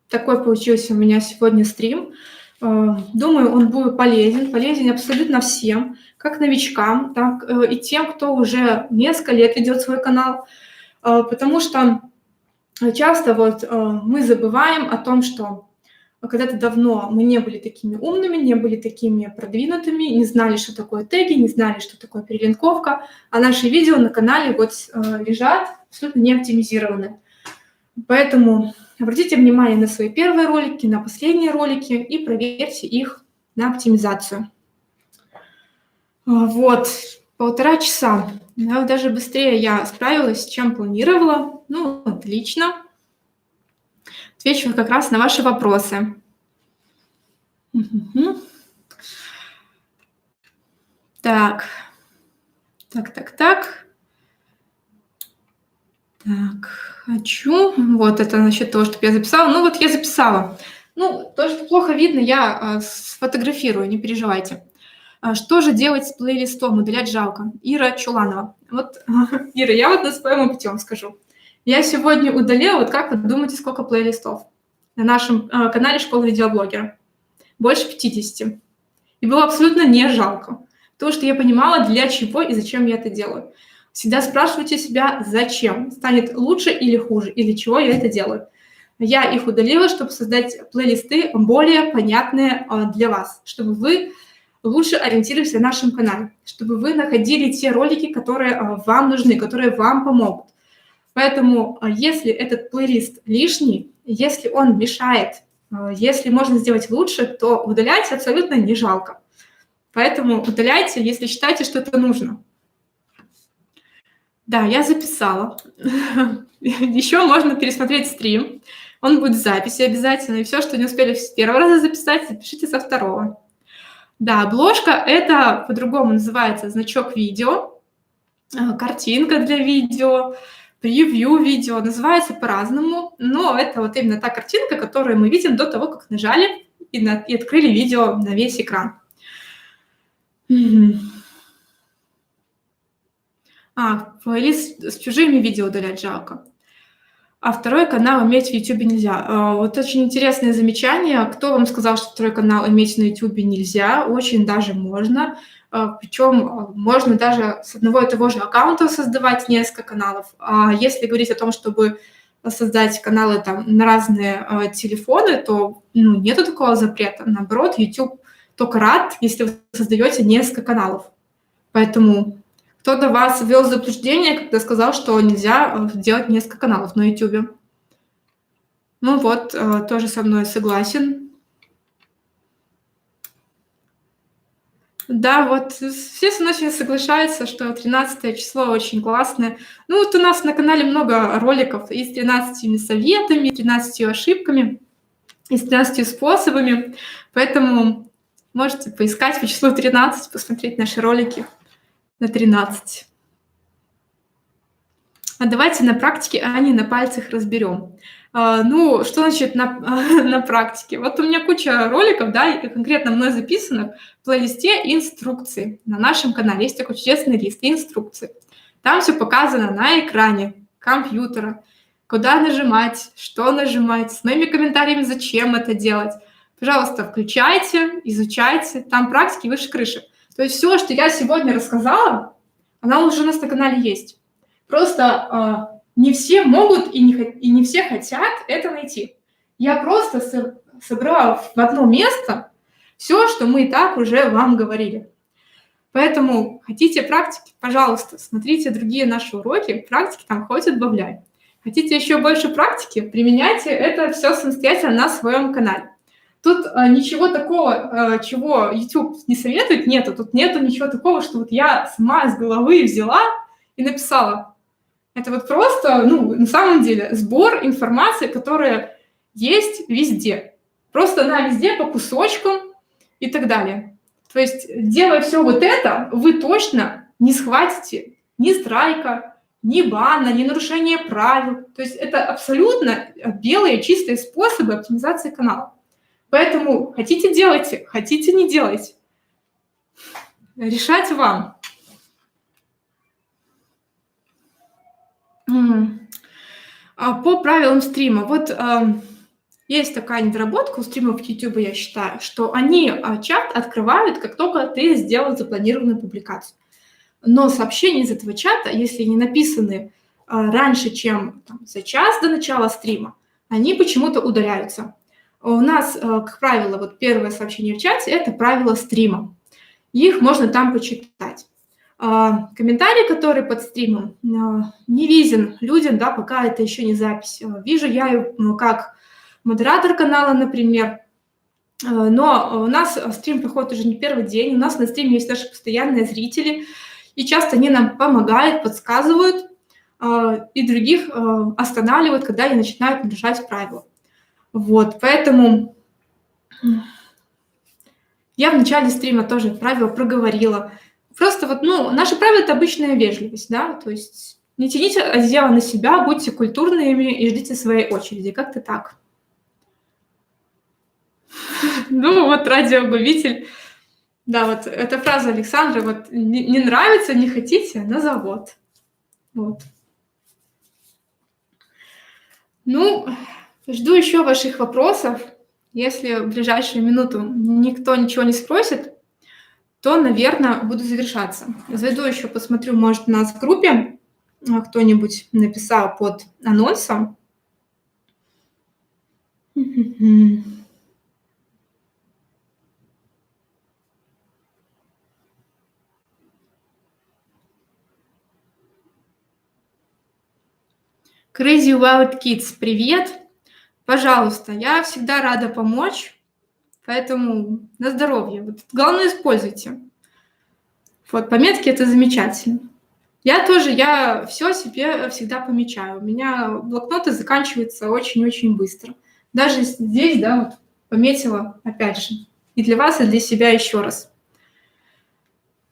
такой получился у меня сегодня стрим. Думаю, он будет полезен абсолютно всем, как новичкам, так и тем, кто уже несколько лет ведет свой канал, потому что часто вот мы забываем о том, что когда-то давно мы не были такими умными, не были такими продвинутыми, не знали, что такое теги, не знали, что такое перелинковка, а наши видео на канале вот лежат абсолютно не оптимизированы. Поэтому обратите внимание на свои первые ролики, на последние ролики и проверьте их на оптимизацию. Вот, 1,5 часа. Да, даже быстрее я справилась, чем планировала. Ну, отлично. Отвечу как раз на ваши вопросы. Так. Так, хочу. Вот это насчет того, чтобы я записала. Ну, вот я записала. Ну, то, что плохо видно, я сфотографирую, не переживайте. Что же делать с плейлистом? Удалять жалко. Ира Чуланова. Вот, Ира, я вот на своем опыте вам скажу. Я сегодня удалила, вот как вы думаете, сколько плейлистов на нашем канале «Школа видеоблогера»? Больше 50. И было абсолютно не жалко. Потому что я понимала, для чего и зачем я это делаю. Всегда спрашивайте себя, зачем. Станет лучше или хуже, или чего я это делаю. Я их удалила, чтобы создать плейлисты более понятные для вас, чтобы вы лучше ориентировались на нашем канале, чтобы вы находили те ролики, которые вам нужны, которые вам помогут. Поэтому если этот плейлист лишний, если он мешает, если можно сделать лучше, то удалять абсолютно не жалко. Поэтому удаляйте, если считаете, что это нужно. Да, я записала. Еще можно пересмотреть стрим. Он будет в записи обязательно. И все, что не успели с первого раза записать, запишите со второго. Да, обложка – это по-другому называется значок видео, картинка для видео, превью видео. Называется по-разному, но это вот именно та картинка, которую мы видим до того, как нажали и открыли видео на весь экран. Плейлист с чужими видео удалять жалко. А второй канал иметь в YouTube нельзя. Вот очень интересное замечание. Кто вам сказал, что второй канал иметь на YouTube нельзя? Очень даже можно. Причем можно даже с одного и того же аккаунта создавать несколько каналов. А если говорить о том, чтобы создать каналы там на разные телефоны, то нету такого запрета. Наоборот, YouTube только рад, если вы создаете несколько каналов. Поэтому кто-то вас ввел в заблуждение, когда сказал, что нельзя делать несколько каналов на YouTube. Ну вот, тоже со мной согласен. Да, вот все со мной сейчас соглашаются, что 13 число очень классное. Ну вот у нас на канале много роликов и с 13 советами, и с 13 ошибками, и с 13 способами. Поэтому можете поискать по числу 13, посмотреть наши ролики на 13. А давайте на практике, а не на пальцах разберем. Ну, что значит на практике? Вот у меня куча роликов, да, и конкретно мной записанных в плейлисте инструкции. На нашем канале есть такой чудесный лист инструкции. Там все показано на экране компьютера, куда нажимать, что нажимать, с моими комментариями, зачем это делать. Пожалуйста, включайте, изучайте. Там практики выше крыши. То есть все, что я сегодня рассказала, она уже у нас на канале есть. Просто не все могут и не все хотят это найти. Я просто собрала в одно место все, что мы и так уже вам говорили. Поэтому хотите практики, пожалуйста, смотрите другие наши уроки, практики там хоть отбавляй. Хотите еще больше практики, применяйте это все самостоятельно на своем канале. Тут ничего такого, чего YouTube не советует, нету. Тут нету ничего такого, что вот я сама из головы взяла и написала. Это вот просто, на самом деле, сбор информации, которая есть везде. Просто она везде по кусочкам и так далее. То есть, делая все вот это, вы точно не схватите ни страйка, ни бана, ни нарушения правил. То есть это абсолютно белые, чистые способы оптимизации канала. Поэтому хотите – делайте, хотите – не делайте. Решать вам. По правилам стрима. Вот есть такая недоработка у стримов YouTube, я считаю, что они чат открывают, как только ты сделал запланированную публикацию. Но сообщения из этого чата, если не написаны раньше, чем за час до начала стрима, они почему-то удаляются. У нас, как правило, вот первое сообщение в чате — это правила стрима. Их можно там почитать. Комментарий, который под стримом, не виден людям, да, пока это еще не запись. Вижу я как модератор канала, например, но у нас стрим проходит уже не первый день, у нас на стриме есть наши постоянные зрители, и часто они нам помогают, подсказывают, и других останавливают, когда они начинают нарушать правила. Вот, поэтому я в начале стрима тоже правила проговорила. Просто вот, наши правила — это обычная вежливость, да, то есть не тяните одеяло на себя, будьте культурными и ждите своей очереди, как-то так. Ну, вот радиообъявитель. Да, вот эта фраза Александра, вот не нравится, не хотите — на завод. Вот. Ну, жду еще ваших вопросов. Если в ближайшую минуту никто ничего не спросит, то, наверное, буду завершаться. Зайду еще, посмотрю, может, у нас в группе кто-нибудь написал под анонсом. Crazy Wild Kids, привет! Пожалуйста, я всегда рада помочь, поэтому на здоровье. Вот, главное, используйте. Вот, пометки — это замечательно. Я все себе всегда помечаю. У меня блокноты заканчиваются очень-очень быстро. Даже здесь, да, вот пометила, опять же, и для вас, и для себя еще раз.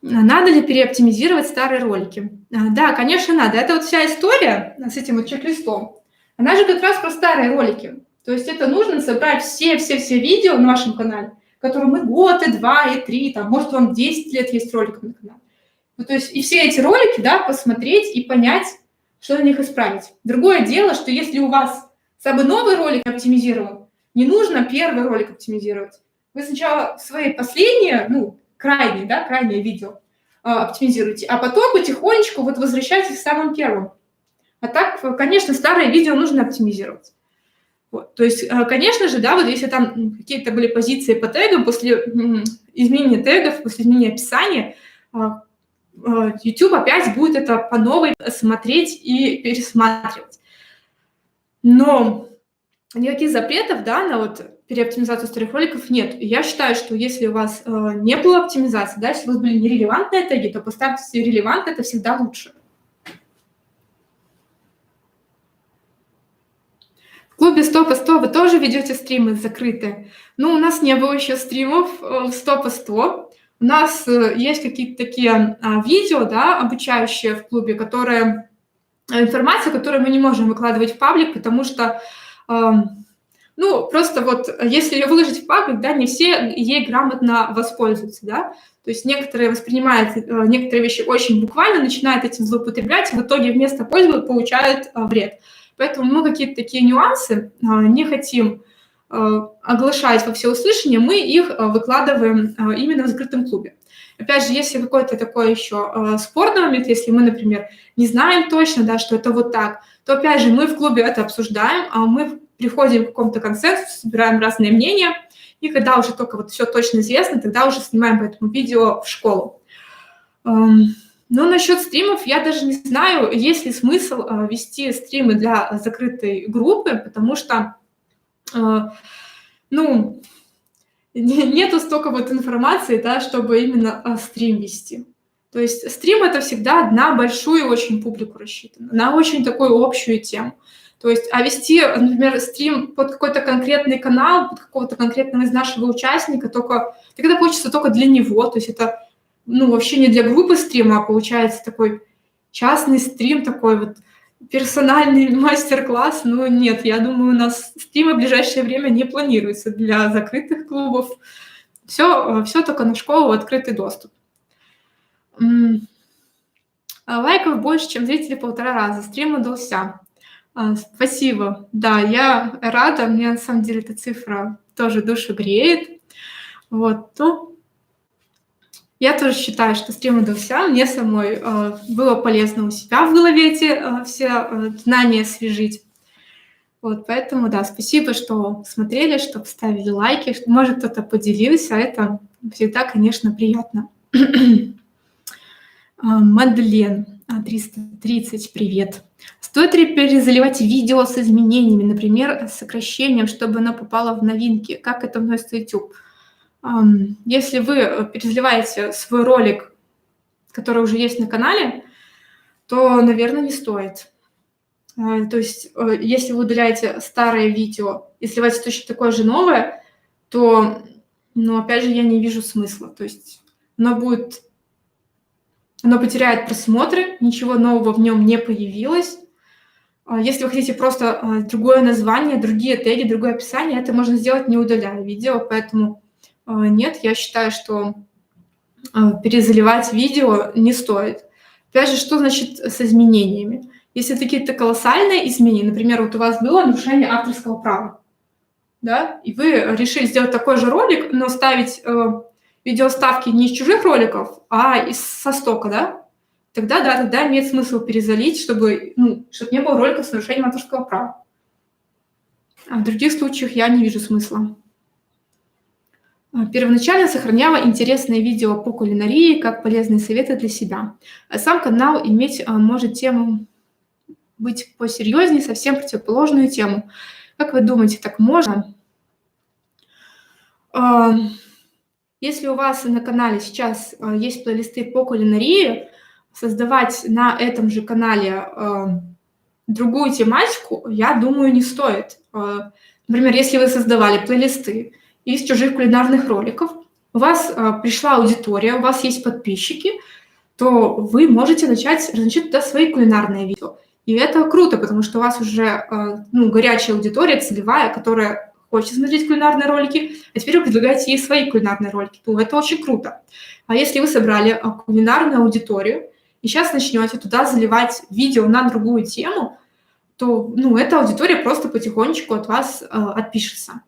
Надо ли переоптимизировать старые ролики? Да, конечно, надо. Это вот вся история с этим вот чек-листом. Она же как раз про старые ролики. То есть это нужно собрать все видео на вашем канале, которым и год, и 2, и 3, там, может, вам 10 лет есть роликов на канале. Ну, то есть и все эти ролики, да, посмотреть и понять, что на них исправить. Другое дело, что если у вас самый новый ролик оптимизирован, не нужно первый ролик оптимизировать. Вы сначала свои последние, крайнее видео оптимизируйте, а потом потихонечку вот возвращайтесь к самым первым. А так, конечно, старые видео нужно оптимизировать. Вот. То есть, конечно же, да, вот если там какие-то были позиции по тегам, после изменения тегов, после изменения описания, YouTube опять будет это по новой смотреть и пересматривать. Но никаких запретов, да, на вот переоптимизацию старых роликов нет. И я считаю, что если у вас не было оптимизации, да, если у вас были нерелевантные теги, то поставьте себе релевант, это всегда лучше. В клубе 100 по 100 вы тоже ведете стримы закрытые? Ну, у нас не было еще стримов 100 по 100. У нас есть какие-то такие видео, да, обучающие в клубе, информация, которую мы не можем выкладывать в паблик, потому что просто вот если ее выложить в паблик, да, не все ей грамотно воспользуются, да. То есть некоторые воспринимают некоторые вещи очень буквально, начинают этим злоупотреблять, в итоге вместо пользы получают вред. Поэтому мы какие-то такие нюансы не хотим оглашать во всеуслышание, мы их выкладываем именно в закрытом клубе. Опять же, если какой-то такой еще спорный момент, если мы, например, не знаем точно, да, что это вот так, то, опять же, мы в клубе это обсуждаем, мы приходим к какому-то консенсусу, собираем разные мнения, и когда уже только вот все точно известно, тогда уже снимаем по этому видео в школу. Но насчет стримов я даже не знаю, есть ли смысл вести стримы для закрытой группы, потому что, нету столько вот информации, да, чтобы именно стрим вести. То есть стрим — это всегда на большую очень публику рассчитано, на очень такую общую тему. То есть, вести, например, стрим под какой-то конкретный канал, под какого-то конкретного из нашего участника, тогда получится только для него. То есть это, вообще не для группы стрима, а получается такой частный стрим, такой вот персональный мастер-класс. Но нет, я думаю, у нас стримы в ближайшее время не планируются для закрытых клубов. Все только на школу, открытый доступ. Лайков больше, чем зрителей 1,5 раза. Стрим удался. Спасибо. Да, я рада. Мне на самом деле эта цифра тоже душу греет. Вот. Я тоже считаю, что стрим удался. Мне самой было полезно у себя в голове эти все знания освежить. Вот, поэтому, да, спасибо, что смотрели, что поставили лайки, что, может, кто-то поделился. Это всегда, конечно, приятно. Мадлен, 330, привет. Стоит ли перезаливать видео с изменениями, например, с сокращением, чтобы оно попало в новинки? Как это относится YouTube? Если вы перезаливаете свой ролик, который уже есть на канале, то, наверное, не стоит. То есть, если вы удаляете старое видео и сливаете точно такое же новое, то, ну, опять же, я не вижу смысла. То есть оно потеряет просмотры, ничего нового в нем не появилось. Если вы хотите просто другое название, другие теги, другое описание, это можно сделать, не удаляя видео. Поэтому нет, я считаю, что перезаливать видео не стоит. Опять же, что значит с изменениями? Если это какие-то колоссальные изменения, например, вот у вас было нарушение авторского права, да, и вы решили сделать такой же ролик, но ставить видеоставки не из чужих роликов, а со стока, да, тогда имеет смысл перезалить, чтобы не было роликов с нарушением авторского права. А в других случаях я не вижу смысла. Первоначально сохраняла интересные видео по кулинарии, как полезные советы для себя. А сам канал может тему быть посерьезнее, совсем противоположную тему. Как вы думаете, так можно? Если у вас на канале сейчас есть плейлисты по кулинарии, создавать на этом же канале другую тематику, я думаю, не стоит. Например, если вы создавали плейлисты из чужих кулинарных роликов, у вас пришла аудитория, у вас есть подписчики, то вы можете начать размещать туда свои кулинарные видео. И это круто, потому что у вас уже горячая аудитория, целевая, которая хочет смотреть кулинарные ролики, а теперь вы предлагаете ей свои кулинарные ролики. Ну, это очень круто. А если вы собрали кулинарную аудиторию и сейчас начнете туда заливать видео на другую тему, то эта аудитория просто потихонечку от вас отпишется.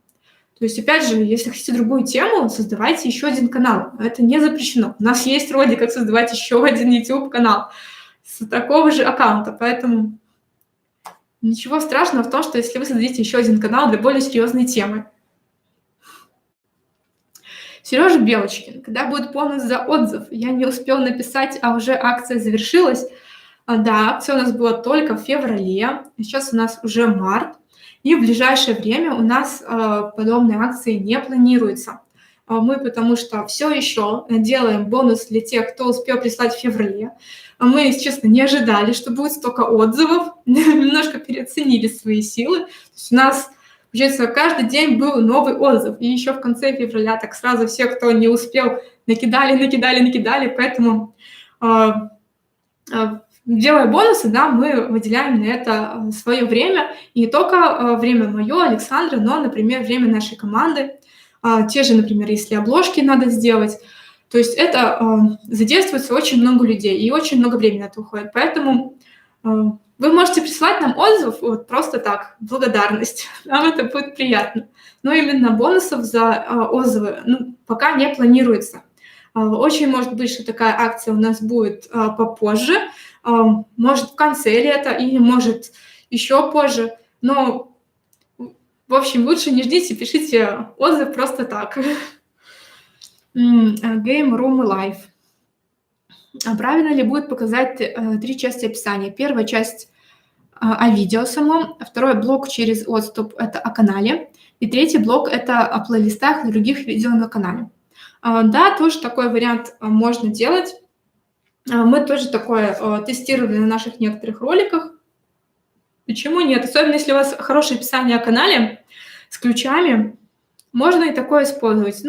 То есть, опять же, если хотите другую тему, создавайте еще один канал. Это не запрещено. У нас есть вроде как создавать еще один YouTube-канал с такого же аккаунта. Поэтому ничего страшного в том, что если вы создадите еще один канал для более серьезной темы. Сережа Белочкин. Когда будет бонус за отзыв? Я не успел написать, а уже акция завершилась. Да, акция у нас была только в феврале. Сейчас у нас уже март. И в ближайшее время у нас подобные акции не планируются. Мы потому что все еще делаем бонус для тех, кто успел прислать в феврале. Мы, если честно, не ожидали, что будет столько отзывов. Немножко переоценили свои силы. То есть у нас, получается, каждый день был новый отзыв. И еще в конце февраля так сразу все, кто не успел, накидали. Поэтому делая бонусы, да, мы выделяем на это свое время. И не только время мое, Александра, но, например, время нашей команды. Те же, например, если обложки надо сделать. То есть это задействуется очень много людей, и очень много времени на это уходит. Поэтому вы можете присылать нам отзыв вот просто так, благодарность. Нам это будет приятно. Но именно бонусов за отзывы пока не планируется. Очень может быть, что такая акция у нас будет попозже, может в конце лета или может еще позже. Но, в общем, лучше не ждите, пишите отзыв просто так. Game Room Life. Правильно ли будет показать 3 части описания? Первая часть о видео самом, второй блок через отступ – это о канале, и третий блок – это о плейлистах и других видео на канале. Да, тоже такой вариант можно делать. Мы тоже такое тестировали на наших некоторых роликах. Почему нет? Особенно если у вас хорошее описание о канале с ключами, можно и такое использовать.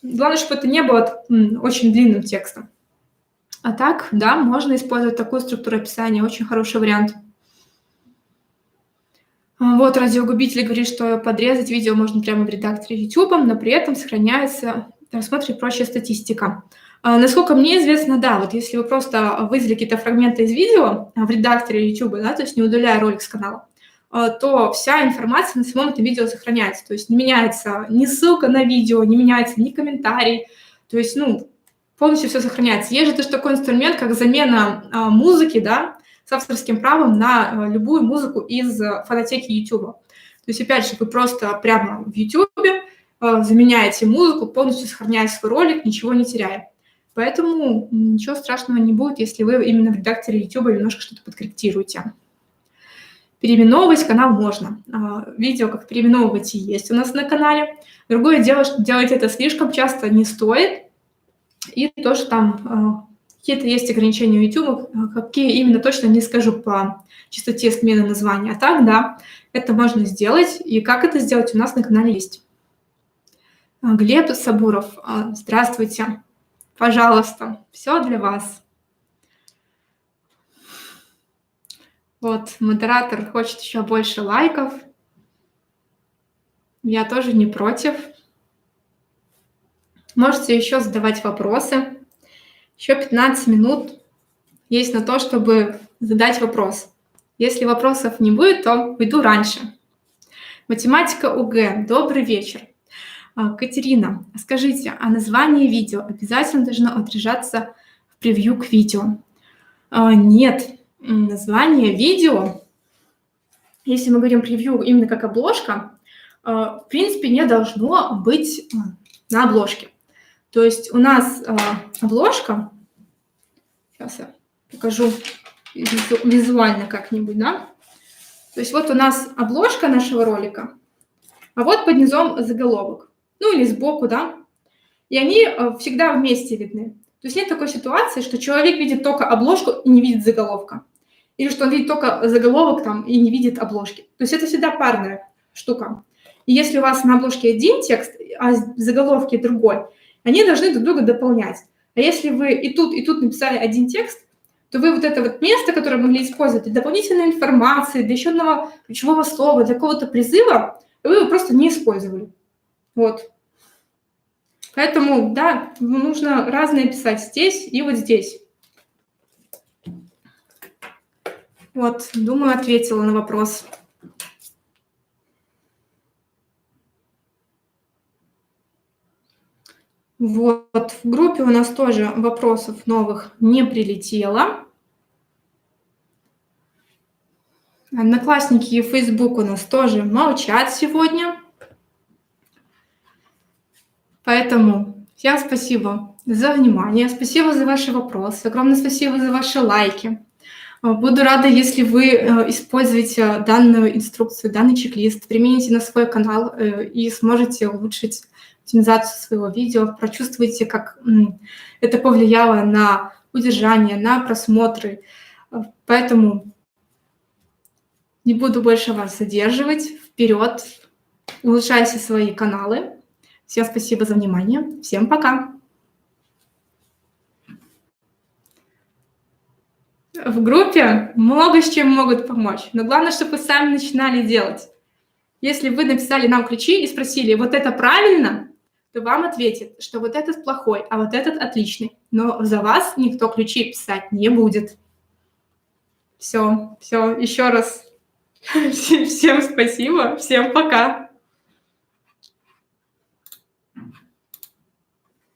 Главное, чтобы это не было очень длинным текстом. А так, да, можно использовать такую структуру описания. Очень хороший вариант. Вот радиогубитель говорит, что подрезать видео можно прямо в редакторе YouTube, но при этом сохраняется рассмотр и прочая статистика. Насколько мне известно, да, вот если вы просто выделили какие-то фрагменты из видео в редакторе YouTube, да, то есть не удаляя ролик с канала, то вся информация на самом этом видео сохраняется. То есть не меняется ни ссылка на видео, не меняется ни комментарий. То есть, полностью все сохраняется. Есть же тоже такой инструмент, как замена музыки, да, с авторским правом на любую музыку из фонотеки YouTube. То есть, опять же, вы просто прямо в YouTube заменяете музыку, полностью сохраняя свой ролик, ничего не теряя. Поэтому ничего страшного не будет, если вы именно в редакторе YouTube немножко что-то подкорректируете. Переименовывать канал можно. Видео, как переименовывать, и есть у нас на канале. Другое дело, что делать это слишком часто не стоит. И тоже там какие-то есть ограничения у YouTube, какие именно точно не скажу по частоте смены названия. А так, да, это можно сделать. И как это сделать, у нас на канале есть. Глеб Сабуров, здравствуйте. Пожалуйста, все для вас. Вот, модератор хочет еще больше лайков. Я тоже не против. Можете еще задавать вопросы. Еще 15 минут есть на то, чтобы задать вопрос. Если вопросов не будет, то уйду раньше. Математика ОГЭ. Добрый вечер. Катерина, скажите, а название видео обязательно должно отражаться в превью к видео? Нет. Название видео, если мы говорим превью именно как обложка, в принципе, не должно быть на обложке. То есть у нас обложка, сейчас я покажу визуально как-нибудь, да? То есть вот у нас обложка нашего ролика, а вот под низом заголовок, ну или сбоку, да? И они всегда вместе видны. То есть нет такой ситуации, что человек видит только обложку и не видит заголовка. Или что он видит только заголовок там и не видит обложки. То есть это всегда парная штука. И если у вас на обложке один текст, а в заголовке другой, они должны друг друга дополнять. А если вы и тут написали один текст, то вы вот это вот место, которое могли использовать для дополнительной информации, для еще одного ключевого слова, для какого-то призыва, вы его просто не использовали. Вот. Поэтому, да, нужно разное писать здесь и вот здесь. Вот, думаю, ответила на вопрос. Вот, в группе у нас тоже вопросов новых не прилетело. Одноклассники и Facebook у нас тоже молчат сегодня. Поэтому всем спасибо за внимание, спасибо за ваши вопросы, огромное спасибо за ваши лайки. Буду рада, если вы используете данную инструкцию, данный чек-лист, примените на свой канал и сможете улучшить оптимизацию своего видео, прочувствуете, как это повлияло на удержание, на просмотры. Поэтому не буду больше вас задерживать. Вперед, улучшайте свои каналы. Всем спасибо за внимание. Всем пока. В группе много с чем могут помочь, но главное, чтобы вы сами начинали делать. Если вы написали нам ключи и спросили, вот это правильно, то вам ответят, что вот этот плохой, а вот этот отличный. Но за вас никто ключи писать не будет. Все, еще раз. Всем спасибо, всем пока.